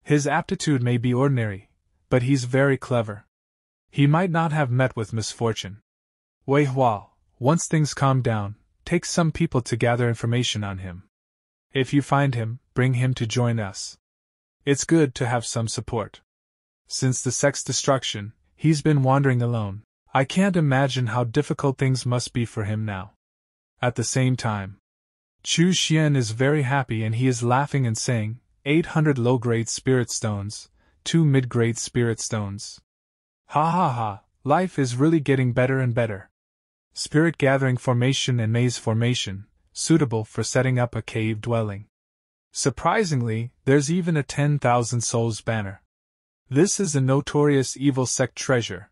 His aptitude may be ordinary, but he's very clever. He might not have met with misfortune. Wei Hua, once things calm down, take some people to gather information on him. If you find him, bring him to join us. It's good to have some support. Since the sect's destruction, he's been wandering alone. I can't imagine how difficult things must be for him now. At the same time, Chu Xuan is very happy and he is laughing and saying, 800 low-grade spirit stones, 2 mid-grade spirit stones. Ha ha ha, life is really getting better and better. Spirit gathering formation and maze formation, suitable for setting up a cave dwelling. Surprisingly, there's even a 10,000 souls banner. This is a notorious evil sect treasure.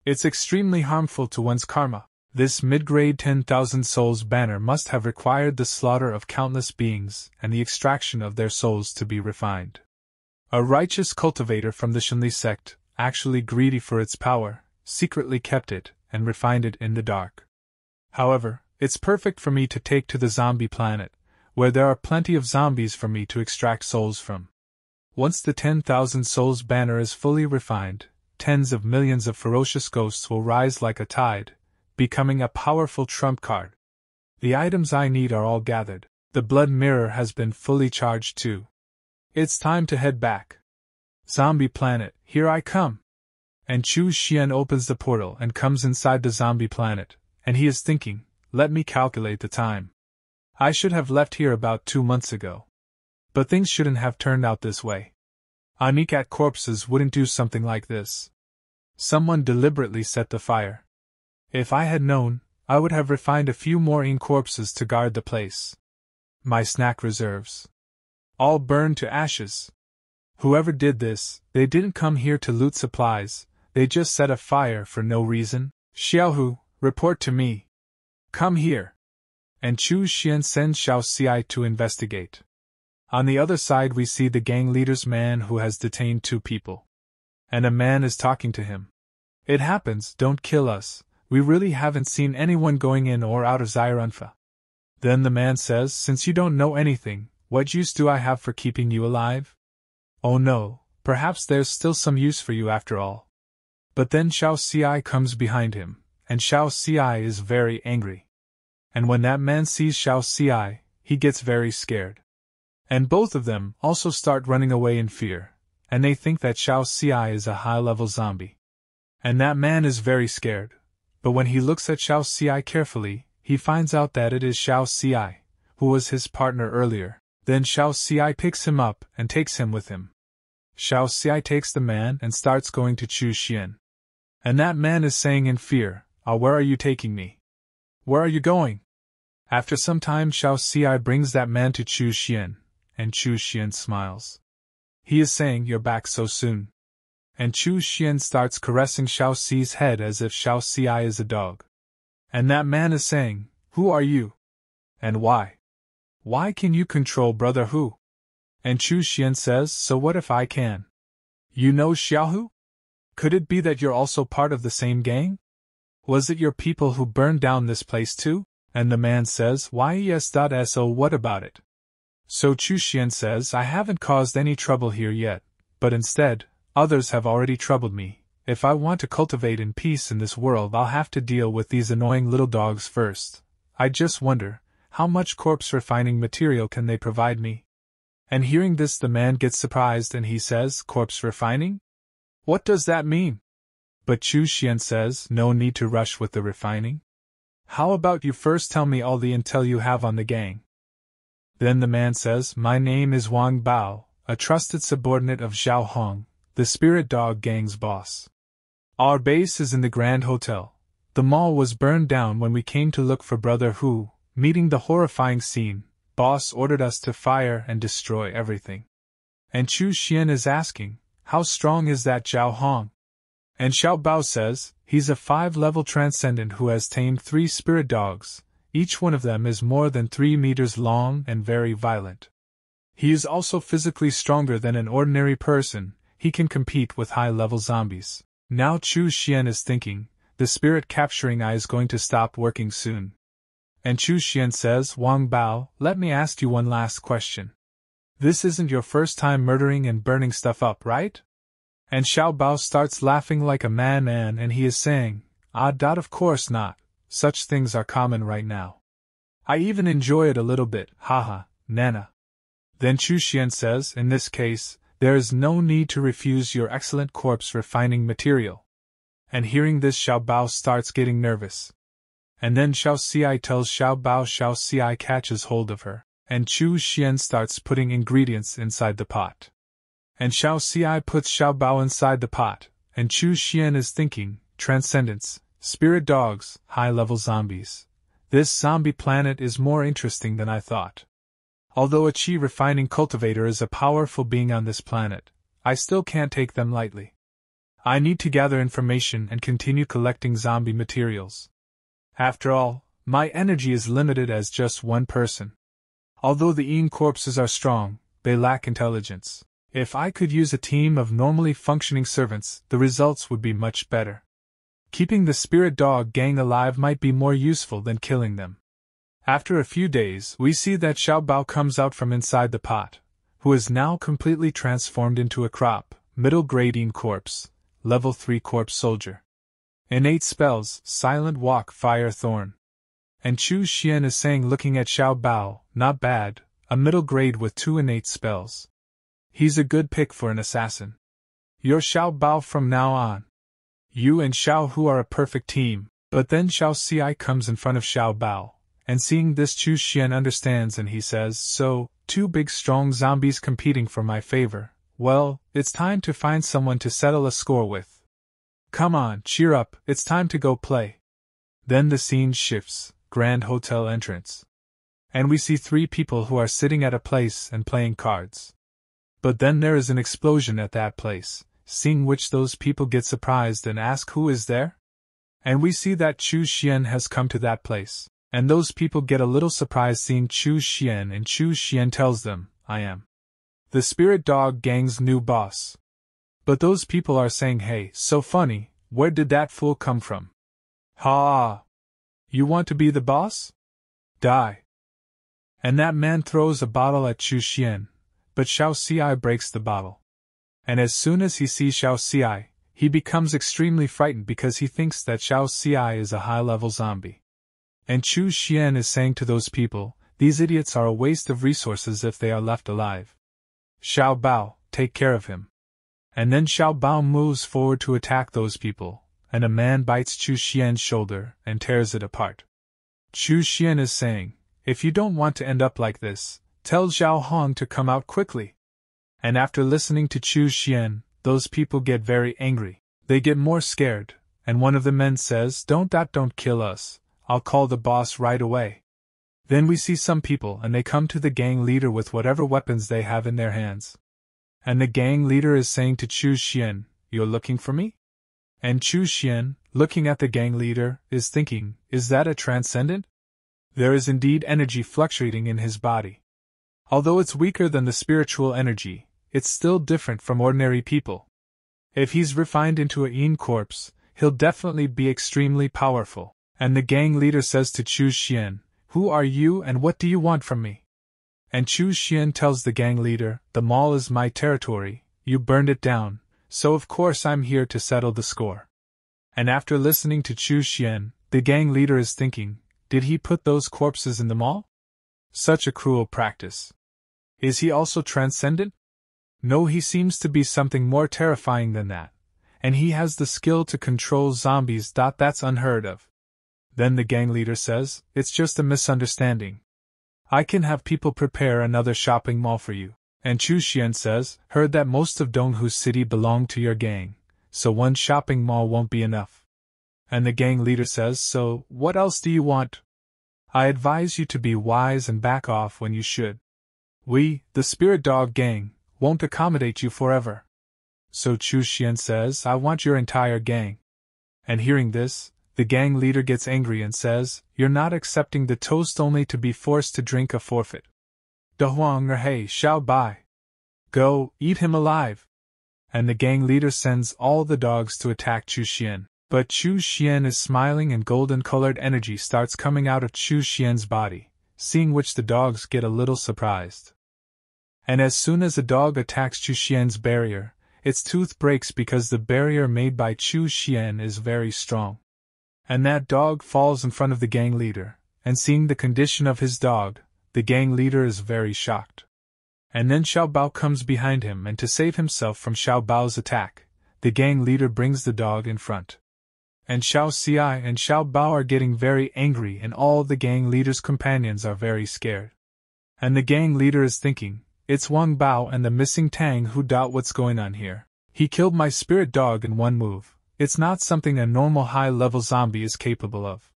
It's extremely harmful to one's karma. This mid-grade 10,000 souls banner must have required the slaughter of countless beings and the extraction of their souls to be refined. A righteous cultivator from the Wuji Sect, actually greedy for its power, secretly kept it and refined it in the dark. However, it's perfect for me to take to the zombie planet, where there are plenty of zombies for me to extract souls from. Once the 10,000 souls banner is fully refined, tens of millions of ferocious ghosts will rise like a tide, becoming a powerful trump card. The items I need are all gathered. The blood mirror has been fully charged too. It's time to head back. Zombie planet, here I come. And Chu Xuan opens the portal and comes inside the zombie planet, and he is thinking, let me calculate the time. I should have left here about 2 months ago. But things shouldn't have turned out this way. Onicat corpses wouldn't do something like this. Someone deliberately set the fire. If I had known, I would have refined a few more ink corpses to guard the place. My snack reserves. All burned to ashes. Whoever did this, they didn't come here to loot supplies, they just set a fire for no reason. Xiaohu, report to me. Come here. And Chu Xuan sends Xiao Xi to investigate. On the other side we see the gang leader's man who has detained 2 people. And a man is talking to him. It happens, don't kill us, we really haven't seen anyone going in or out of Xiranfa. Then the man says, since you don't know anything, what use do I have for keeping you alive? Oh no, perhaps there's still some use for you after all. But then Xiao Xi comes behind him, and Xiao Xi is very angry. And when that man sees Xiao Xi, he gets very scared. And both of them also start running away in fear, and they think that Xiao Xi is a high-level zombie. And that man is very scared, but when he looks at Xiao Xi carefully, he finds out that it is Xiao Xi, who was his partner earlier. Then Xiao Xi picks him up and takes him with him. Xiao Xi takes the man and starts going to Chu Xuan. And that man is saying in fear, where are you taking me? Where are you going? After some time Xiao Xi brings that man to Chu Xuan, and Chu Xuan smiles. He is saying, you're back so soon. And Chu Xuan starts caressing Xiao Xi's head as if Xiao Xi is a dog. And that man is saying, "Who are you? And why? Why can you control Brother Hu?" And Chu Xuan says, "So what if I can? You know Xiao Hu? Could it be that you're also part of the same gang? Was it your people who burned down this place too?" And the man says, "Why yes.So what about it?" So Chu Xuan says, "I haven't caused any trouble here yet, but instead, others have already troubled me. If I want to cultivate in peace in this world, I'll have to deal with these annoying little dogs first. I just wonder, how much corpse refining material can they provide me?" And hearing this, the man gets surprised and he says, "Corpse refining? What does that mean?" But Chu Xuan says, "No need to rush with the refining. How about you first tell me all the intel you have on the gang?" Then the man says, "My name is Wang Bao, a trusted subordinate of Zhao Hong, the Spirit Dog Gang's boss. Our base is in the Grand Hotel. The mall was burned down when we came to look for Brother Hu. Meeting the horrifying scene, boss ordered us to fire and destroy everything." And Chu Xuan is asking, "How strong is that Zhao Hong?" And Xiao Bao says, "He's a 5-level transcendent who has tamed 3 spirit dogs. Each one of them is more than 3 meters long and very violent. He is also physically stronger than an ordinary person. He can compete with high-level zombies." Now Chu Xuan is thinking, the spirit capturing eye is going to stop working soon. And Chu Xuan says, "Wang Bao, let me ask you one last question. This isn't your first time murdering and burning stuff up, right?" And Xiao Bao starts laughing like a madman and he is saying, Of course not. Such things are common right now. I even enjoy it a little bit, haha, Nana." Then Chu Xuan says, "In this case, there is no need to refuse your excellent corpse refining material." And hearing this, Xiao Bao starts getting nervous. And then Xiao Xi tells Xiao Bao. Xiao Xi catches hold of her, and Chu Xuan starts putting ingredients inside the pot. And Xiao Xi puts Xiao Bao inside the pot, and Chu Xuan is thinking, transcendence, spirit dogs, high-level zombies. This zombie planet is more interesting than I thought. Although a chi refining cultivator is a powerful being on this planet, I still can't take them lightly. I need to gather information and continue collecting zombie materials. After all, my energy is limited as just one person. Although the Yin corpses are strong, they lack intelligence. If I could use a team of normally functioning servants, the results would be much better. Keeping the spirit dog gang alive might be more useful than killing them. After a few days, we see that Xiao Bao comes out from inside the pot, who is now completely transformed into a crop, middle-grade Yin corpse, level 3 corpse soldier. Innate spells, silent walk, fire thorn. And Chu Xuan is saying, looking at Xiao Bao, not bad, a middle grade with 2 innate spells. He's a good pick for an assassin. You're Xiao Bao from now on. You and Xiao Hu are a perfect team. But then Xiao Xi comes in front of Xiao Bao, and seeing this Chu Xuan understands and he says, "So, 2 big strong zombies competing for my favor. Well, it's time to find someone to settle a score with. Come on, cheer up, it's time to go play." Then the scene shifts, Grand Hotel entrance. And we see 3 people who are sitting at a place and playing cards. But then there is an explosion at that place, seeing which those people get surprised and ask who is there? And we see that Chu Xuan has come to that place, and those people get a little surprised seeing Chu Xuan, and Chu Xuan tells them, "I am the Spirit Dog Gang's new boss." But those people are saying, "Hey, so funny, where did that fool come from? Ha! You want to be the boss? Die." And that man throws a bottle at Chu Xuan, but Xiao Xi breaks the bottle. And as soon as he sees Xiao Xi, he becomes extremely frightened because he thinks that Xiao Xi is a high-level zombie. And Chu Xuan is saying to those people, "These idiots are a waste of resources if they are left alive. Xiao Bao, take care of him." And then Xiao Bao moves forward to attack those people, and a man bites Chu Xuan's shoulder and tears it apart. Chu Xuan is saying, "If you don't want to end up like this, tell Zhao Hong to come out quickly." And after listening to Chu Xuan, those people get very angry. They get more scared, and one of the men says, Don't kill us, I'll call the boss right away." Then we see some people and they come to the gang leader with whatever weapons they have in their hands. And the gang leader is saying to Chu Xuan, you're looking for me? And Chu Xuan, looking at the gang leader, is thinking, is that a transcendent? There is indeed energy fluctuating in his body. Although it's weaker than the spiritual energy, it's still different from ordinary people. If he's refined into a yin corpse, he'll definitely be extremely powerful. And the gang leader says to Chu Xuan, who are you and what do you want from me? And Chu Xuan tells the gang leader, the mall is my territory, you burned it down, so of course I'm here to settle the score. And after listening to Chu Xuan, the gang leader is thinking, did he put those corpses in the mall? Such a cruel practice. Is he also transcendent? No, he seems to be something more terrifying than that, and he has the skill to control zombies. That's unheard of. Then the gang leader says, it's just a misunderstanding. I can have people prepare another shopping mall for you. And Chu Xuan says, heard that most of Donghu's city belong to your gang, so one shopping mall won't be enough. And the gang leader says, so, what else do you want? I advise you to be wise and back off when you should. We, the Spirit Dog Gang, won't accommodate you forever. So Chu Xuan says, I want your entire gang. And hearing this, the gang leader gets angry and says, you're not accepting the toast only to be forced to drink a forfeit. Da Huang or hey, Xiao Bai. Go, eat him alive. And the gang leader sends all the dogs to attack Chu Xuan. But Chu Xuan is smiling and golden-colored energy starts coming out of Chu Xuan's body, seeing which the dogs get a little surprised. And as soon as a dog attacks Chu Xuan's barrier, its tooth breaks because the barrier made by Chu Xuan is very strong. And that dog falls in front of the gang leader, and seeing the condition of his dog, the gang leader is very shocked. And then Xiao Bao comes behind him, and to save himself from Xiao Bao's attack, the gang leader brings the dog in front. And Xiao Xi and Xiao Bao are getting very angry, and all the gang leader's companions are very scared. And the gang leader is thinking, it's Wang Bao and the missing Tang who doubt what's going on here. He killed my spirit dog in one move. It's not something a normal high-level zombie is capable of.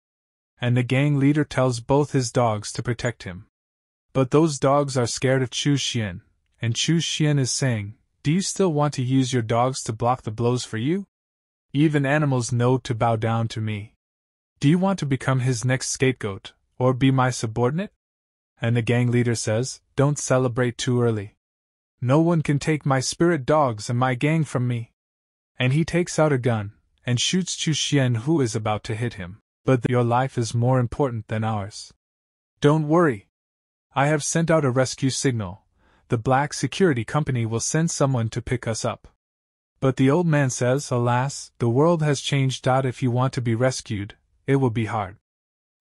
And the gang leader tells both his dogs to protect him. But those dogs are scared of Chu Xuan, and Chu Xuan is saying, do you still want to use your dogs to block the blows for you? Even animals know to bow down to me. Do you want to become his next scapegoat, or be my subordinate? And the gang leader says, don't celebrate too early. No one can take my spirit dogs and my gang from me. And he takes out a gun, and shoots Chu Xuan, who is about to hit him. But your life is more important than ours. Don't worry. I have sent out a rescue signal. The black security company will send someone to pick us up. But the old man says, alas, the world has changed. If you want to be rescued, it will be hard.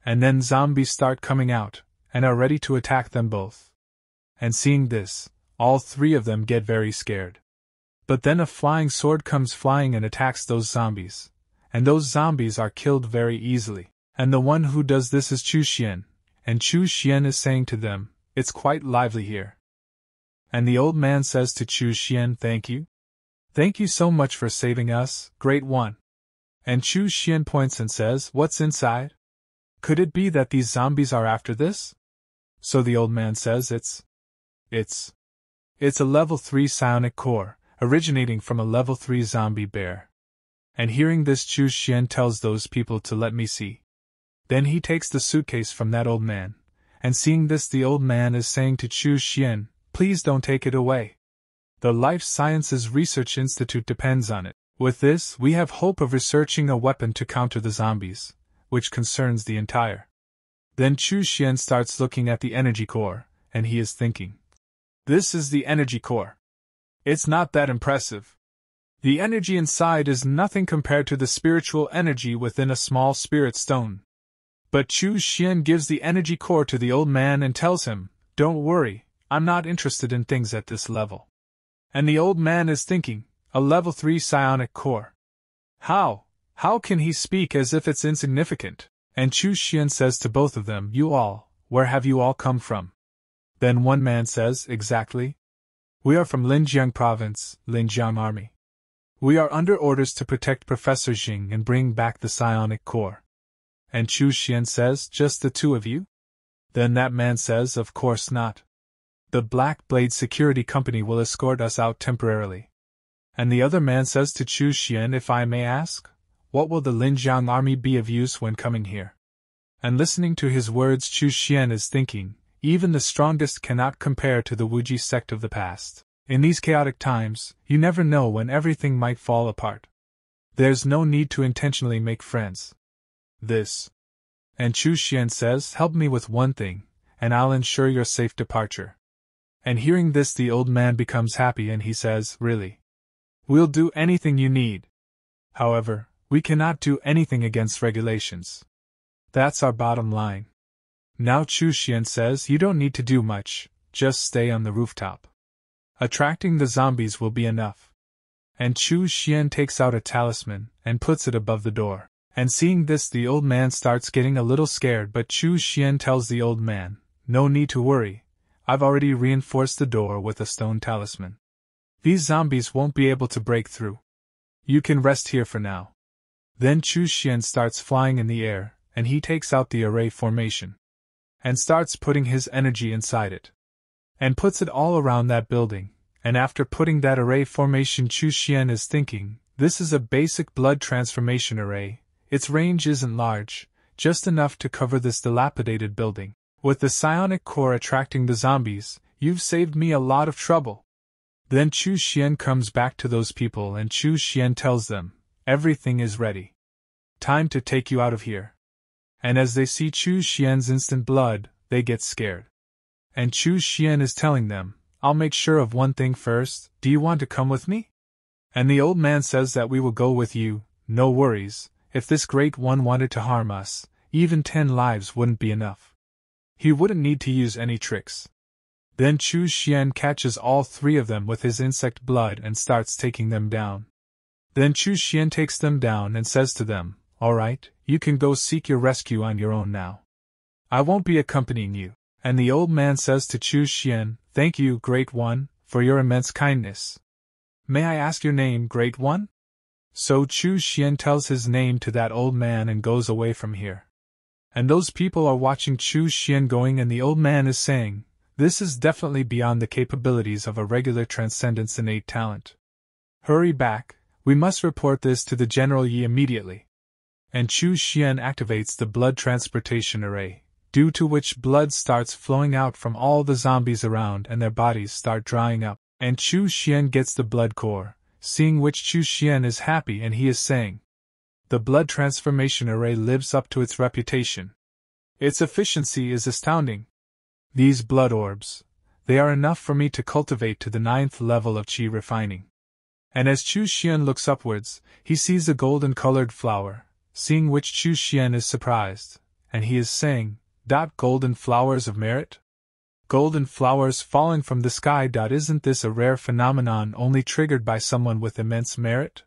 And then zombies start coming out, and are ready to attack them both. And seeing this, all three of them get very scared. But then a flying sword comes flying and attacks those zombies, and those zombies are killed very easily. And the one who does this is Chu Xuan, and Chu Xuan is saying to them, it's quite lively here. And the old man says to Chu Xuan, thank you. Thank you so much for saving us, great one. And Chu Xuan points and says, what's inside? Could it be that these zombies are after this? So the old man says it's a level 3 psionic core, originating from a level 3 zombie bear. And hearing this, Chu Xuan tells those people to let me see. Then he takes the suitcase from that old man, and seeing this, the old man is saying to Chu Xuan, please don't take it away. The Life Sciences Research Institute depends on it. With this, we have hope of researching a weapon to counter the zombies, which concerns the entire. Then Chu Xuan starts looking at the energy core, and he is thinking, this is the energy core. It's not that impressive. The energy inside is nothing compared to the spiritual energy within a small spirit stone. But Chu Xuan gives the energy core to the old man and tells him, don't worry, I'm not interested in things at this level. And the old man is thinking, a level 3 psionic core. How can he speak as if it's insignificant? And Chu Xuan says to both of them, you all, where have you all come from? Then one man says, exactly. We are from Linjiang Province, Linjiang Army. We are under orders to protect Professor Jing and bring back the psionic core. And Chu Xuan says, just the two of you? Then that man says, of course not. The Black Blade Security Company will escort us out temporarily. And the other man says to Chu Xuan, if I may ask, what will the Linjiang army be of use when coming here? And listening to his words, Chu Xuan is thinking, even the strongest cannot compare to the Wuji Sect of the past. In these chaotic times, you never know when everything might fall apart. There's no need to intentionally make friends. This. And Chu Xuan says, help me with one thing, and I'll ensure your safe departure. And hearing this, the old man becomes happy and he says, really? We'll do anything you need. However, we cannot do anything against regulations. That's our bottom line. Now Chu Xuan says, you don't need to do much, just stay on the rooftop. Attracting the zombies will be enough. And Chu Xuan takes out a talisman and puts it above the door. And seeing this, the old man starts getting a little scared, but Chu Xuan tells the old man, no need to worry, I've already reinforced the door with a stone talisman. These zombies won't be able to break through. You can rest here for now. Then Chu Xuan starts flying in the air, and he takes out the array formation. And starts putting his energy inside it. And puts it all around that building, and after putting that array formation, Chu Xuan is thinking, this is a basic blood transformation array, its range isn't large, just enough to cover this dilapidated building. With the psionic core attracting the zombies, you've saved me a lot of trouble. Then Chu Xuan comes back to those people and Chu Xuan tells them, everything is ready. Time to take you out of here. And as they see Chu Xuan's instant blood, they get scared. And Chu Xuan is telling them, I'll make sure of one thing first, do you want to come with me? And the old man says that we will go with you, no worries, if this great one wanted to harm us, even 10 lives wouldn't be enough. He wouldn't need to use any tricks. Then Chu Xuan catches all 3 of them with his insect blood and starts taking them down. Then Chu Xuan takes them down and says to them, alright, you can go seek your rescue on your own now. I won't be accompanying you. And the old man says to Chu Xuan, thank you, Great One, for your immense kindness. May I ask your name, Great One? So Chu Xuan tells his name to that old man and goes away from here. And those people are watching Chu Xuan going, and the old man is saying, this is definitely beyond the capabilities of a regular transcendence innate talent. Hurry back, we must report this to the General Yi immediately. And Chu Xuan activates the blood transportation array, due to which blood starts flowing out from all the zombies around and their bodies start drying up, and Chu Xuan gets the blood core, seeing which Chu Xuan is happy and he is saying, the blood transformation array lives up to its reputation. Its efficiency is astounding. These blood orbs, they are enough for me to cultivate to the 9th level of Qi refining. And as Chu Xuan looks upwards, he sees a golden-colored flower, seeing which Chu Xuan is surprised, and he is saying, golden flowers of merit? Golden flowers falling from the sky. Isn't this a rare phenomenon only triggered by someone with immense merit?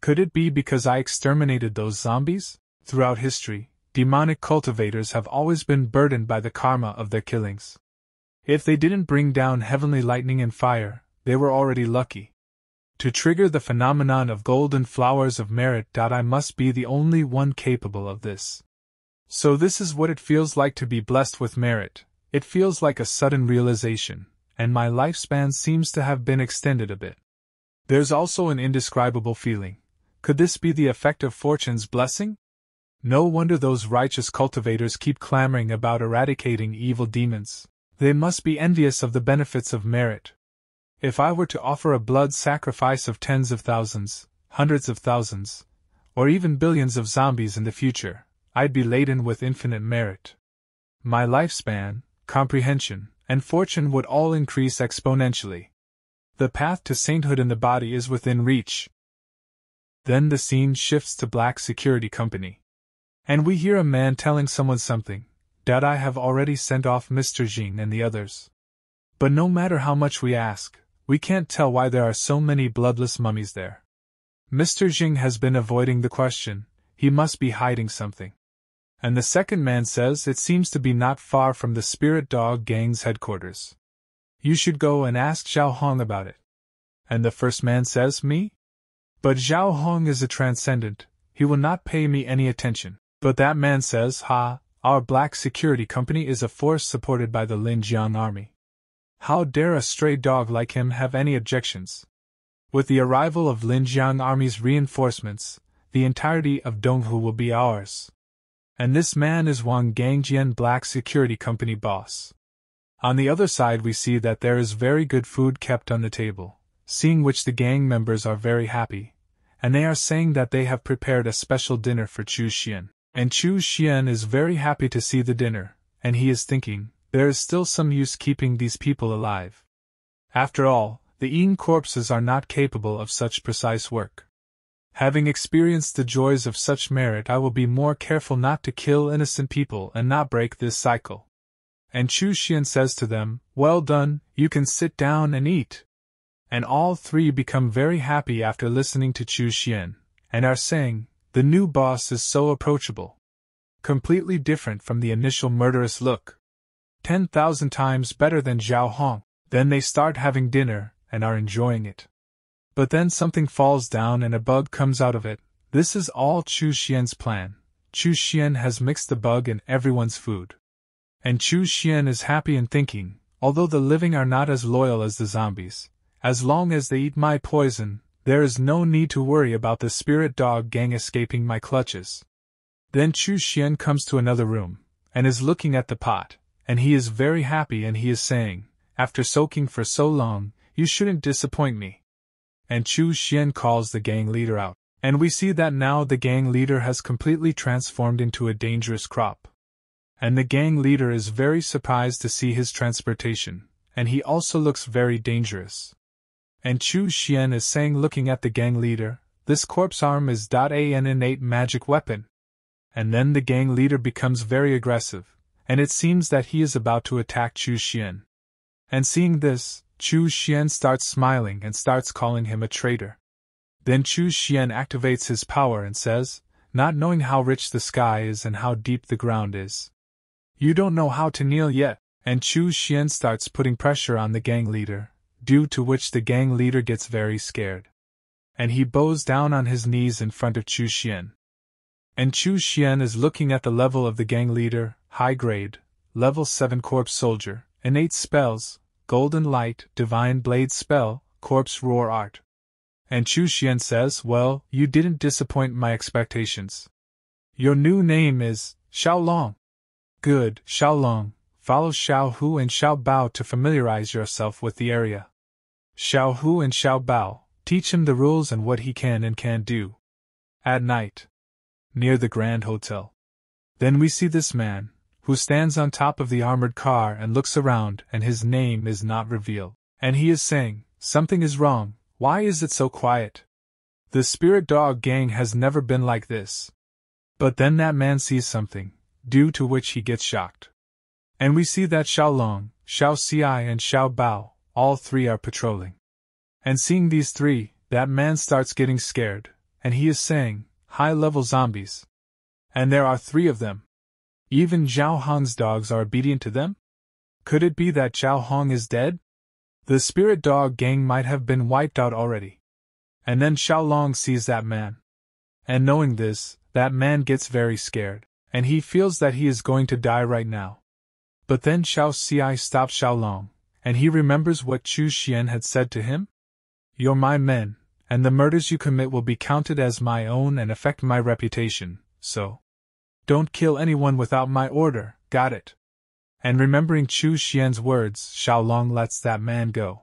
Could it be because I exterminated those zombies? Throughout history, demonic cultivators have always been burdened by the karma of their killings. If they didn't bring down heavenly lightning and fire, they were already lucky. To trigger the phenomenon of golden flowers of merit. I must be the only one capable of this. So this is what it feels like to be blessed with merit. It feels like a sudden realization, and my lifespan seems to have been extended a bit. There's also an indescribable feeling. Could this be the effect of fortune's blessing? No wonder those righteous cultivators keep clamoring about eradicating evil demons. They must be envious of the benefits of merit. If I were to offer a blood sacrifice of tens of thousands, hundreds of thousands, or even billions of zombies in the future, I'd be laden with infinite merit. My lifespan, comprehension, and fortune would all increase exponentially. The path to sainthood in the body is within reach. Then the scene shifts to Black Security Company. And we hear a man telling someone something. I have already sent off Mr. Jing and the others. But no matter how much we ask, we can't tell why there are so many bloodless mummies there. Mr. Jing has been avoiding the question. He must be hiding something. And the second man says it seems to be not far from the Spirit Dog Gang's headquarters. You should go and ask Zhao Hong about it. And the first man says, me? But Zhao Hong is a transcendent, he will not pay me any attention. But that man says, our Black Security Company is a force supported by the Linjiang army. How dare a stray dog like him have any objections? With the arrival of Linjiang Army's reinforcements, the entirety of Donghu will be ours. And this man is Wang Gangjian, Black Security Company boss. On the other side we see that there is very good food kept on the table, seeing which the gang members are very happy, and they are saying that they have prepared a special dinner for Chu Xuan. And Chu Xuan is very happy to see the dinner, and he is thinking, there is still some use keeping these people alive. After all, the eaten corpses are not capable of such precise work. Having experienced the joys of such merit, I will be more careful not to kill innocent people and not break this cycle. And Chu Xuan says to them, well done, you can sit down and eat. And all three become very happy after listening to Chu Xuan, and are saying, the new boss is so approachable. Completely different from the initial murderous look. 10,000 times better than Zhao Hong. Then they start having dinner, and are enjoying it. But then something falls down and a bug comes out of it. This is all Chu Xuan's plan. Chu Xuan has mixed the bug in everyone's food. And Chu Xuan is happy and thinking, although the living are not as loyal as the zombies, as long as they eat my poison, there is no need to worry about the spirit dog gang escaping my clutches. Then Chu Xuan comes to another room, and is looking at the pot, and he is very happy and he is saying, after soaking for so long, you shouldn't disappoint me. And Chu Xuan calls the gang leader out, and we see that now the gang leader has completely transformed into a dangerous crop. And the gang leader is very surprised to see his transportation, and he also looks very dangerous. And Chu Xuan is saying, looking at the gang leader, this corpse arm is an innate magic weapon. And then the gang leader becomes very aggressive, and it seems that he is about to attack Chu Xuan. And seeing this, Chu Xuan starts smiling and starts calling him a traitor. Then Chu Xuan activates his power and says, not knowing how rich the sky is and how deep the ground is, you don't know how to kneel yet. And Chu Xuan starts putting pressure on the gang leader, due to which the gang leader gets very scared. And he bows down on his knees in front of Chu Xuan. And Chu Xuan is looking at the level of the gang leader, high grade, level 7 corpse soldier, innate spells, golden light, divine blade spell, corpse roar art. And Chu Xuan says, well, you didn't disappoint my expectations. Your new name is Xiao Long. Good, Xiao Long. Follow Xiao Hu and Xiao Bao to familiarize yourself with the area. Xiao Hu and Xiao Bao, teach him the rules and what he can and can't do. At night, near the Grand Hotel. Then we see this man, who stands on top of the armored car and looks around, and his name is not revealed. And he is saying, something is wrong, why is it so quiet? The spirit dog gang has never been like this. But then that man sees something, due to which he gets shocked. And we see that Xiao Long, Xiao Xi and Xiao Bao, all three are patrolling. And seeing these three, that man starts getting scared, and he is saying, high-level zombies. And there are 3 of them. Even Zhao Hong's dogs are obedient to them? Could it be that Zhao Hong is dead? The spirit dog gang might have been wiped out already. And then Xiao Long sees that man. And knowing this, that man gets very scared, and he feels that he is going to die right now. But then Xiao Xi stops Xiao Long, and he remembers what Chu Xuan had said to him? You're my men, and the murders you commit will be counted as my own and affect my reputation, so don't kill anyone without my order, got it? And remembering Chu Xuan's words, Xiao Long lets that man go.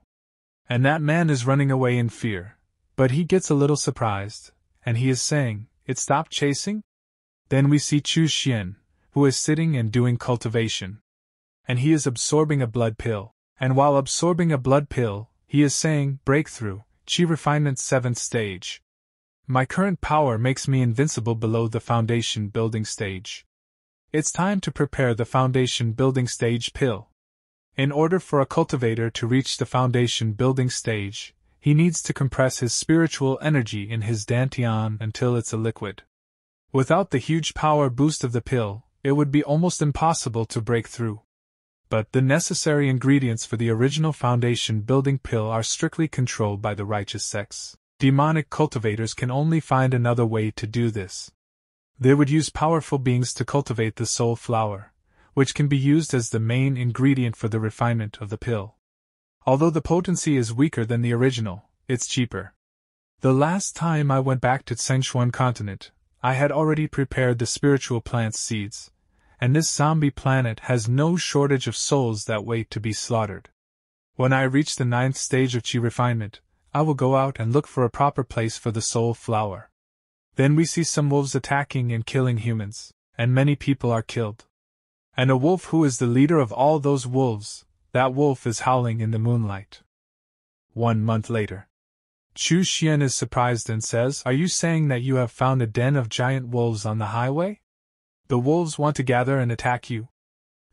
And that man is running away in fear, but he gets a little surprised, and he is saying, it stopped chasing? Then we see Chu Xuan, who is sitting and doing cultivation. And he is absorbing a blood pill, and while absorbing a blood pill, he is saying, breakthrough, Qi refinement 7th stage. My current power makes me invincible below the foundation building stage. It's time to prepare the foundation building stage pill. In order for a cultivator to reach the foundation building stage, he needs to compress his spiritual energy in his dantian until it's a liquid. Without the huge power boost of the pill, it would be almost impossible to break through. But the necessary ingredients for the original foundation building pill are strictly controlled by the righteous sects. Demonic cultivators can only find another way to do this. They would use powerful beings to cultivate the soul flower, which can be used as the main ingredient for the refinement of the pill. Although the potency is weaker than the original, it's cheaper. The last time I went back to Cangxuan continent, I had already prepared the spiritual plant seeds, and this zombie planet has no shortage of souls that wait to be slaughtered. When I reach the 9th stage of chi refinement, I will go out and look for a proper place for the soul flower. Then we see some wolves attacking and killing humans, and many people are killed. And a wolf who is the leader of all those wolves, that wolf is howling in the moonlight. 1 month later. Chu Xuan is surprised and says, "Are you saying that you have found a den of giant wolves on the highway? The wolves want to gather and attack you?"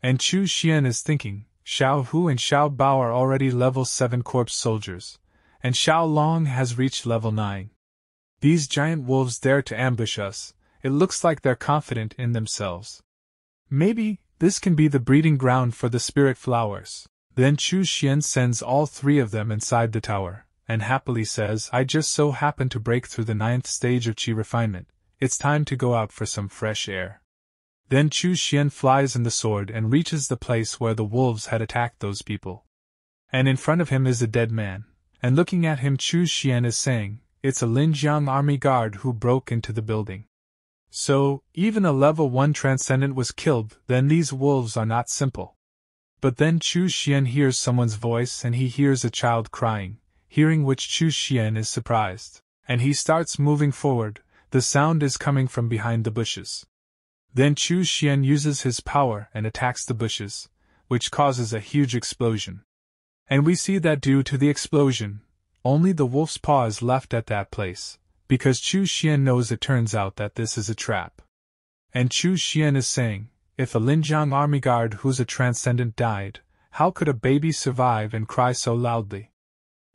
And Chu Xuan is thinking, Xiao Hu and Xiao Bao are already level 7 corpse soldiers, and Xiao Long has reached level 9. These giant wolves dare to ambush us. It looks like they're confident in themselves. Maybe this can be the breeding ground for the spirit flowers. Then Chu Xuan sends all 3 of them inside the tower, and happily says, "I just so happened to break through the 9th stage of chi refinement. It's time to go out for some fresh air." Then Chu Xuan flies in the sword and reaches the place where the wolves had attacked those people. And in front of him is a dead man, and looking at him Chu Xuan is saying, "It's a Linjiang army guard who broke into the building." So, even a level 1 transcendent was killed, then these wolves are not simple. But then Chu Xuan hears someone's voice and he hears a child crying, hearing which Chu Xuan is surprised, and he starts moving forward. The sound is coming from behind the bushes. Then Chu Xuan uses his power and attacks the bushes, which causes a huge explosion. And we see that due to the explosion, only the wolf's paw is left at that place, because Chu Xuan knows it turns out that this is a trap. And Chu Xuan is saying, if a Linjiang army guard who's a transcendent died, how could a baby survive and cry so loudly?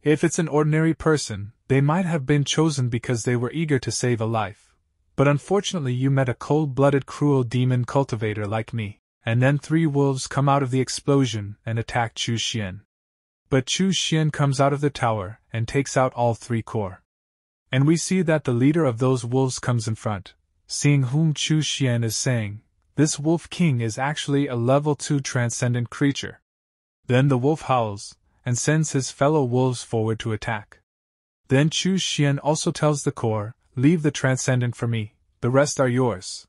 If it's an ordinary person, they might have been chosen because they were eager to save a life. But unfortunately you met a cold-blooded cruel demon cultivator like me, and then 3 wolves come out of the explosion and attack Chu Xuan. But Chu Xuan comes out of the tower and takes out all 3 core. And we see that the leader of those wolves comes in front, seeing whom Chu Xuan is saying, "This wolf king is actually a level 2 transcendent creature." Then the wolf howls, and sends his fellow wolves forward to attack. Then Chu Xuan also tells the core, "Leave the transcendent for me, the rest are yours."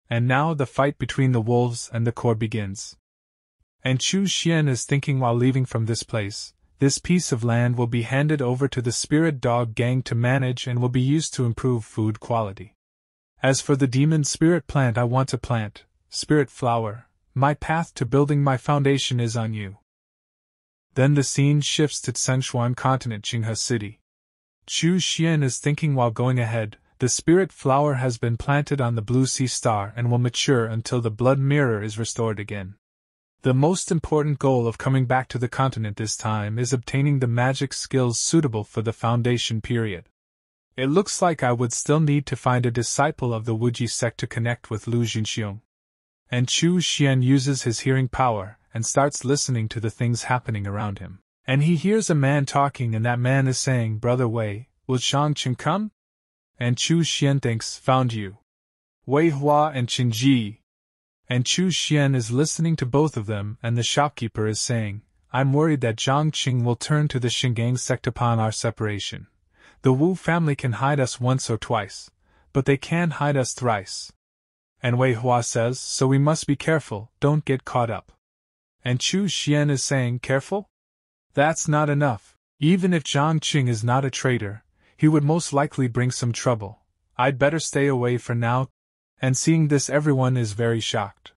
And now the fight between the wolves and the core begins. And Chu Xuan is thinking while leaving from this place, this piece of land will be handed over to the spirit dog gang to manage and will be used to improve food quality. As for the demon spirit plant I want to plant, spirit flower, my path to building my foundation is on you. Then the scene shifts to Cangxuan continent, Qinghe city. Chu Xuan is thinking while going ahead, the spirit flower has been planted on the blue sea star and will mature until the blood mirror is restored again. The most important goal of coming back to the continent this time is obtaining the magic skills suitable for the foundation period. It looks like I would still need to find a disciple of the Wuji Sect to connect with Lu Jinxiong. And Chu Xuan uses his hearing power and starts listening to the things happening around him. And he hears a man talking and that man is saying, "Brother Wei, will Shangqing come?" And Chu Xuan thinks, "Found you. Wei Hua and Qin Ji." And Chu Xuan is listening to both of them and the shopkeeper is saying, "I'm worried that Zhangqing will turn to the Xingang sect upon our separation. The Wu family can hide us once or twice, but they can't hide us thrice." And Wei Hua says, "So we must be careful, don't get caught up." And Chu Xuan is saying, "Careful? That's not enough. Even if Zhangqing is not a traitor, he would most likely bring some trouble. I'd better stay away for now." And seeing this everyone is very shocked.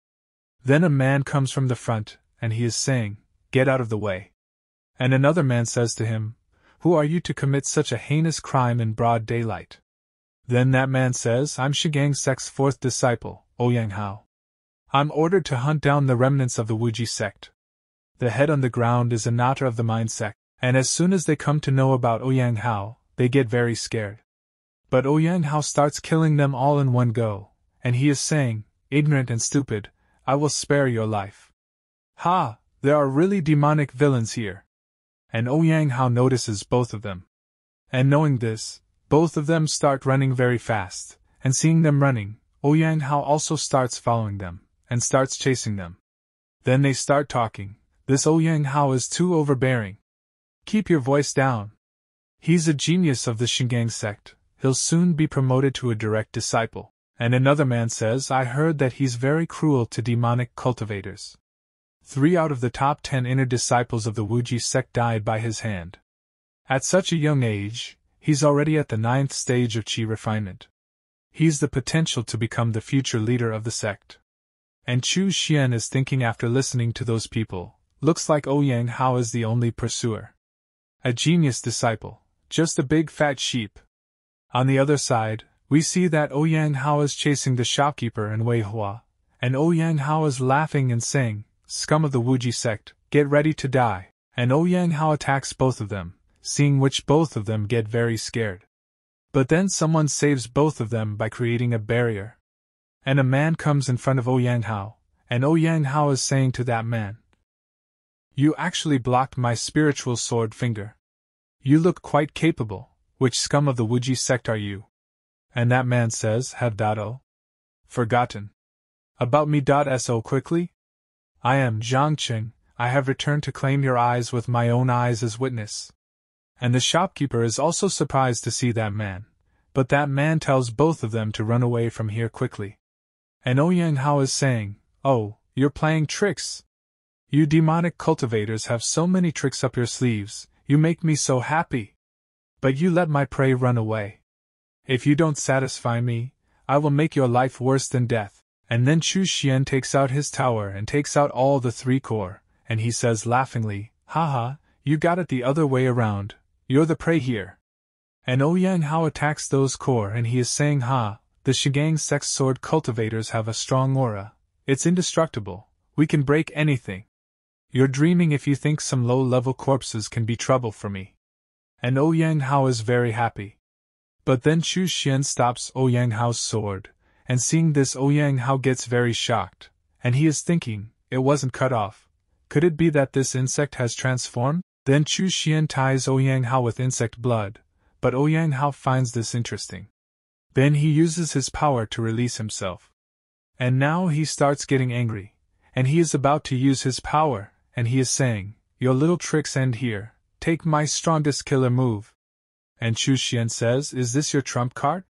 Then a man comes from the front, and he is saying, "Get out of the way." And another man says to him, "Who are you to commit such a heinous crime in broad daylight?" Then that man says, "I'm Shigang Sect's 4th disciple, Ouyang Hao. I'm ordered to hunt down the remnants of the Wuji Sect. The head on the ground is a Nata of the Mind Sect, and as soon as they come to know about Ouyang Hao, they get very scared. But Ouyang Hao starts killing them all in one go, and he is saying, 'Ignorant and stupid, I will spare your life.' Ha, there are really demonic villains here." And Ouyang Hao notices both of them. And knowing this, both of them start running very fast, and seeing them running, Ouyang Hao also starts following them, and starts chasing them. Then they start talking. "This Ouyang Hao is too overbearing. Keep your voice down." He's a genius of the Cangxuan sect, he'll soon be promoted to a direct disciple. And another man says, I heard that he's very cruel to demonic cultivators. 3 out of the top 10 inner disciples of the Wuji Sect died by his hand. At such a young age, he's already at the 9th stage of chi refinement. He's the potential to become the future leader of the sect. And Chu Xuan is thinking after listening to those people, looks like Ouyang Hao is the only pursuer. A genius disciple, just a big fat sheep. On the other side, we see that Ouyang Hao is chasing the shopkeeper and Wei Hua, and Ouyang Hao is laughing and saying, Scum of the Wuji Sect, get ready to die, and Ouyang Hao attacks both of them, seeing which both of them get very scared. But then someone saves both of them by creating a barrier. And a man comes in front of Ouyang Hao, and Ouyang Hao is saying to that man, You actually blocked my spiritual sword finger. You look quite capable, which scum of the Wuji Sect are you? And that man says, Have dado? Forgotten. About me. So quickly? I am Zhang Qing, I have returned to claim your eyes with my own eyes as witness. And the shopkeeper is also surprised to see that man, but that man tells both of them to run away from here quickly. And Ouyang Hao is saying, Oh, you're playing tricks. You demonic cultivators have so many tricks up your sleeves, you make me so happy. But you let my prey run away. If you don't satisfy me, I will make your life worse than death. And then Chu Xuan takes out his tower and takes out all the 3 core, and he says laughingly, Haha, you got it the other way around, you're the prey here. And Ouyang Hao attacks those core and he is saying, the Cangxuan sect sword cultivators have a strong aura, it's indestructible, we can break anything. You're dreaming if you think some low-level corpses can be trouble for me. And Ouyang Hao is very happy. But then Chu Xuan stops Ouyang Hao's sword, and seeing this Ouyang Hao gets very shocked, and he is thinking, it wasn't cut off. Could it be that this insect has transformed? Then Chu Xuan ties Ouyang Hao with insect blood, but Ouyang Hao finds this interesting. Then he uses his power to release himself. And now he starts getting angry, and he is about to use his power, and he is saying, Your little tricks end here, take my strongest killer move. And Chu Xuan says, Is this your trump card?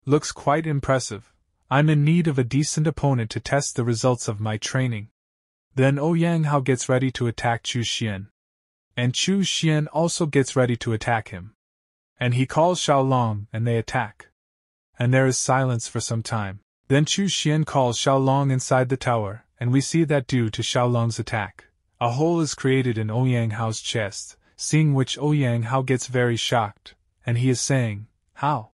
Looks quite impressive. I'm in need of a decent opponent to test the results of my training. Then Ouyang Hao gets ready to attack Chu Xuan. And Chu Xuan also gets ready to attack him. And he calls Xiaolong and they attack. And there is silence for some time. Then Chu Xuan calls Xiaolong inside the tower, and we see that due to Xiaolong's attack, a hole is created in Ouyang Hao's chest, seeing which Ouyang Hao gets very shocked, and he is saying, How?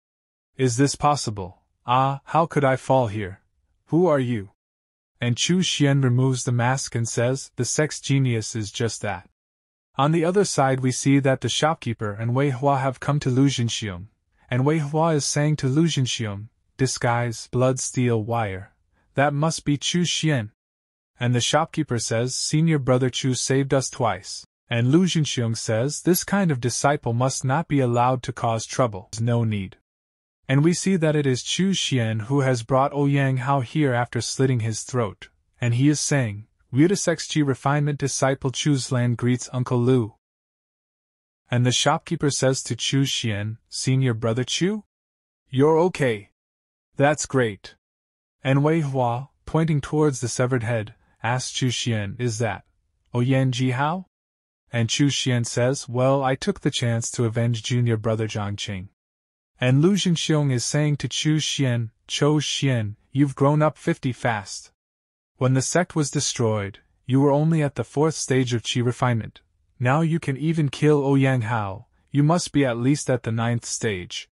Is this possible? How could I fall here? Who are you? And Chu Xuan removes the mask and says, The sex genius is just that. On the other side we see that the shopkeeper and Wei Hua have come to Lu Jinxiong, and Wei Hua is saying to Lu Jinxiong, Disguise, blood steel wire. That must be Chu Xuan. And the shopkeeper says, Senior brother Chu saved us twice. And Lu Jinxiong says, This kind of disciple must not be allowed to cause trouble. There's no need. And we see that it is Chu Xuan who has brought Ouyang Hao here after slitting his throat, and he is saying, Wuji Sect Chi refinement disciple Chu Xuan greets Uncle Lu. And the shopkeeper says to Chu Xuan, Senior brother Chu? You're okay. That's great. And Wei Hua, pointing towards the severed head, asks Chu Xuan, Is that Ouyang Ji Hao? And Chu Xuan says, Well, I took the chance to avenge junior brother Zhang Qing. And Lu Jinxiong is saying to Chu Xuan, Cho Xuan, you've grown up 50 fast. When the sect was destroyed, you were only at the 4th stage of chi refinement. Now you can even kill Ouyang Hao, you must be at least at the 9th stage.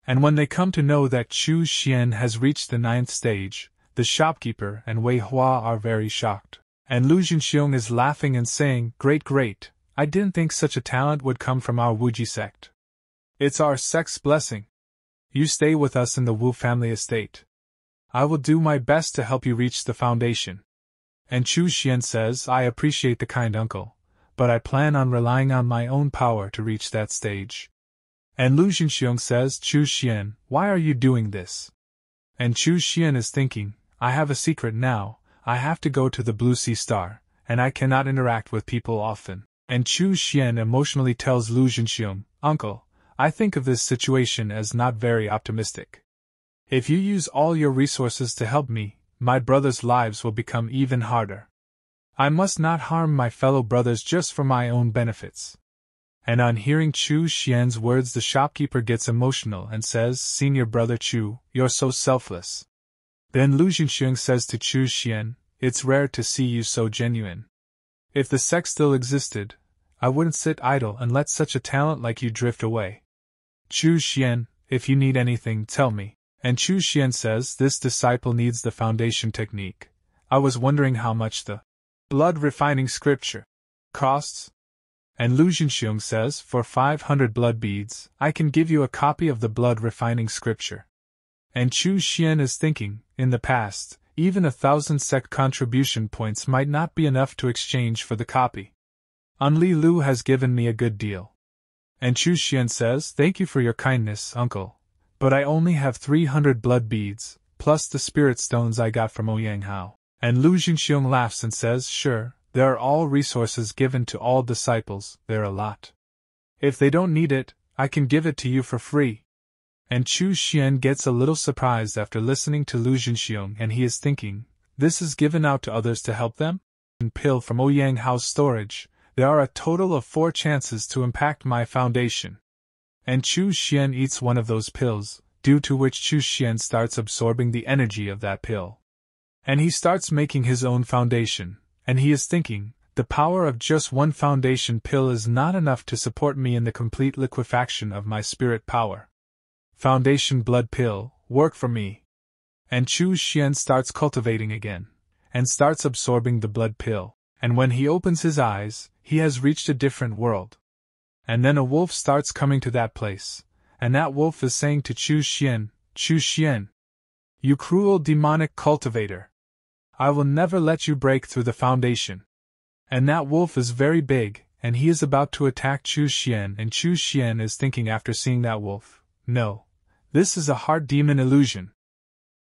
And when they come to know that Chu Xuan has reached the 9th stage, the shopkeeper and Wei Hua are very shocked. And Lu Jinxiong is laughing and saying, Great, I didn't think such a talent would come from our Wuji Sect. It's our sect's blessing. You stay with us in the Wu family estate. I will do my best to help you reach the foundation. And Chu Xuan says, I appreciate the kind uncle, but I plan on relying on my own power to reach that stage. And Lu Jinxiong says, Chu Xuan, why are you doing this? And Chu Xuan is thinking, I have a secret now, I have to go to the Blue Sea Star, and I cannot interact with people often. And Chu Xuan emotionally tells Lu Jinxiong, Uncle, I think of this situation as not very optimistic. If you use all your resources to help me, my brothers' lives will become even harder. I must not harm my fellow brothers just for my own benefits. And on hearing Chu Xuan's words, the shopkeeper gets emotional and says, Senior brother Chu, you're so selfless. Then Lu Junxiang says to Chu Xuan, it's rare to see you so genuine. If the sect still existed, I wouldn't sit idle and let such a talent like you drift away. Chu Xuan, if you need anything, tell me. And Chu Xuan says, this disciple needs the foundation technique. I was wondering how much the blood refining scripture costs. And Lu Junxiang says, for 500 blood beads, I can give you a copy of the blood refining scripture. And Chu Xuan is thinking, in the past, even 1,000 sect contribution points might not be enough to exchange for the copy. Only Lu has given me a good deal. And Chu Xuan says, thank you for your kindness, uncle. But I only have 300 blood beads, plus the spirit stones I got from Ouyang Hao. And Lu Junxiang laughs and says, sure, there are all resources given to all disciples, they're a lot. If they don't need it, I can give it to you for free. And Chu Xuan gets a little surprised after listening to Lu Junxiang, and he is thinking, this is given out to others to help them? And pill from Ouyang Hao's storage, there are a total of 4 chances to impact my foundation. And Chu Xuan eats one of those pills, due to which Chu Xuan starts absorbing the energy of that pill. And he starts making his own foundation, and he is thinking, the power of just one foundation pill is not enough to support me in the complete liquefaction of my spirit power. Foundation blood pill, work for me. And Chu Xuan starts cultivating again, and starts absorbing the blood pill, and when he opens his eyes, he has reached a different world. And then a wolf starts coming to that place, and that wolf is saying to Chu Xuan, you cruel demonic cultivator. I will never let you break through the foundation. And that wolf is very big, and he is about to attack Chu Xuan, and Chu Xuan is thinking after seeing that wolf, no, this is a heart demon illusion.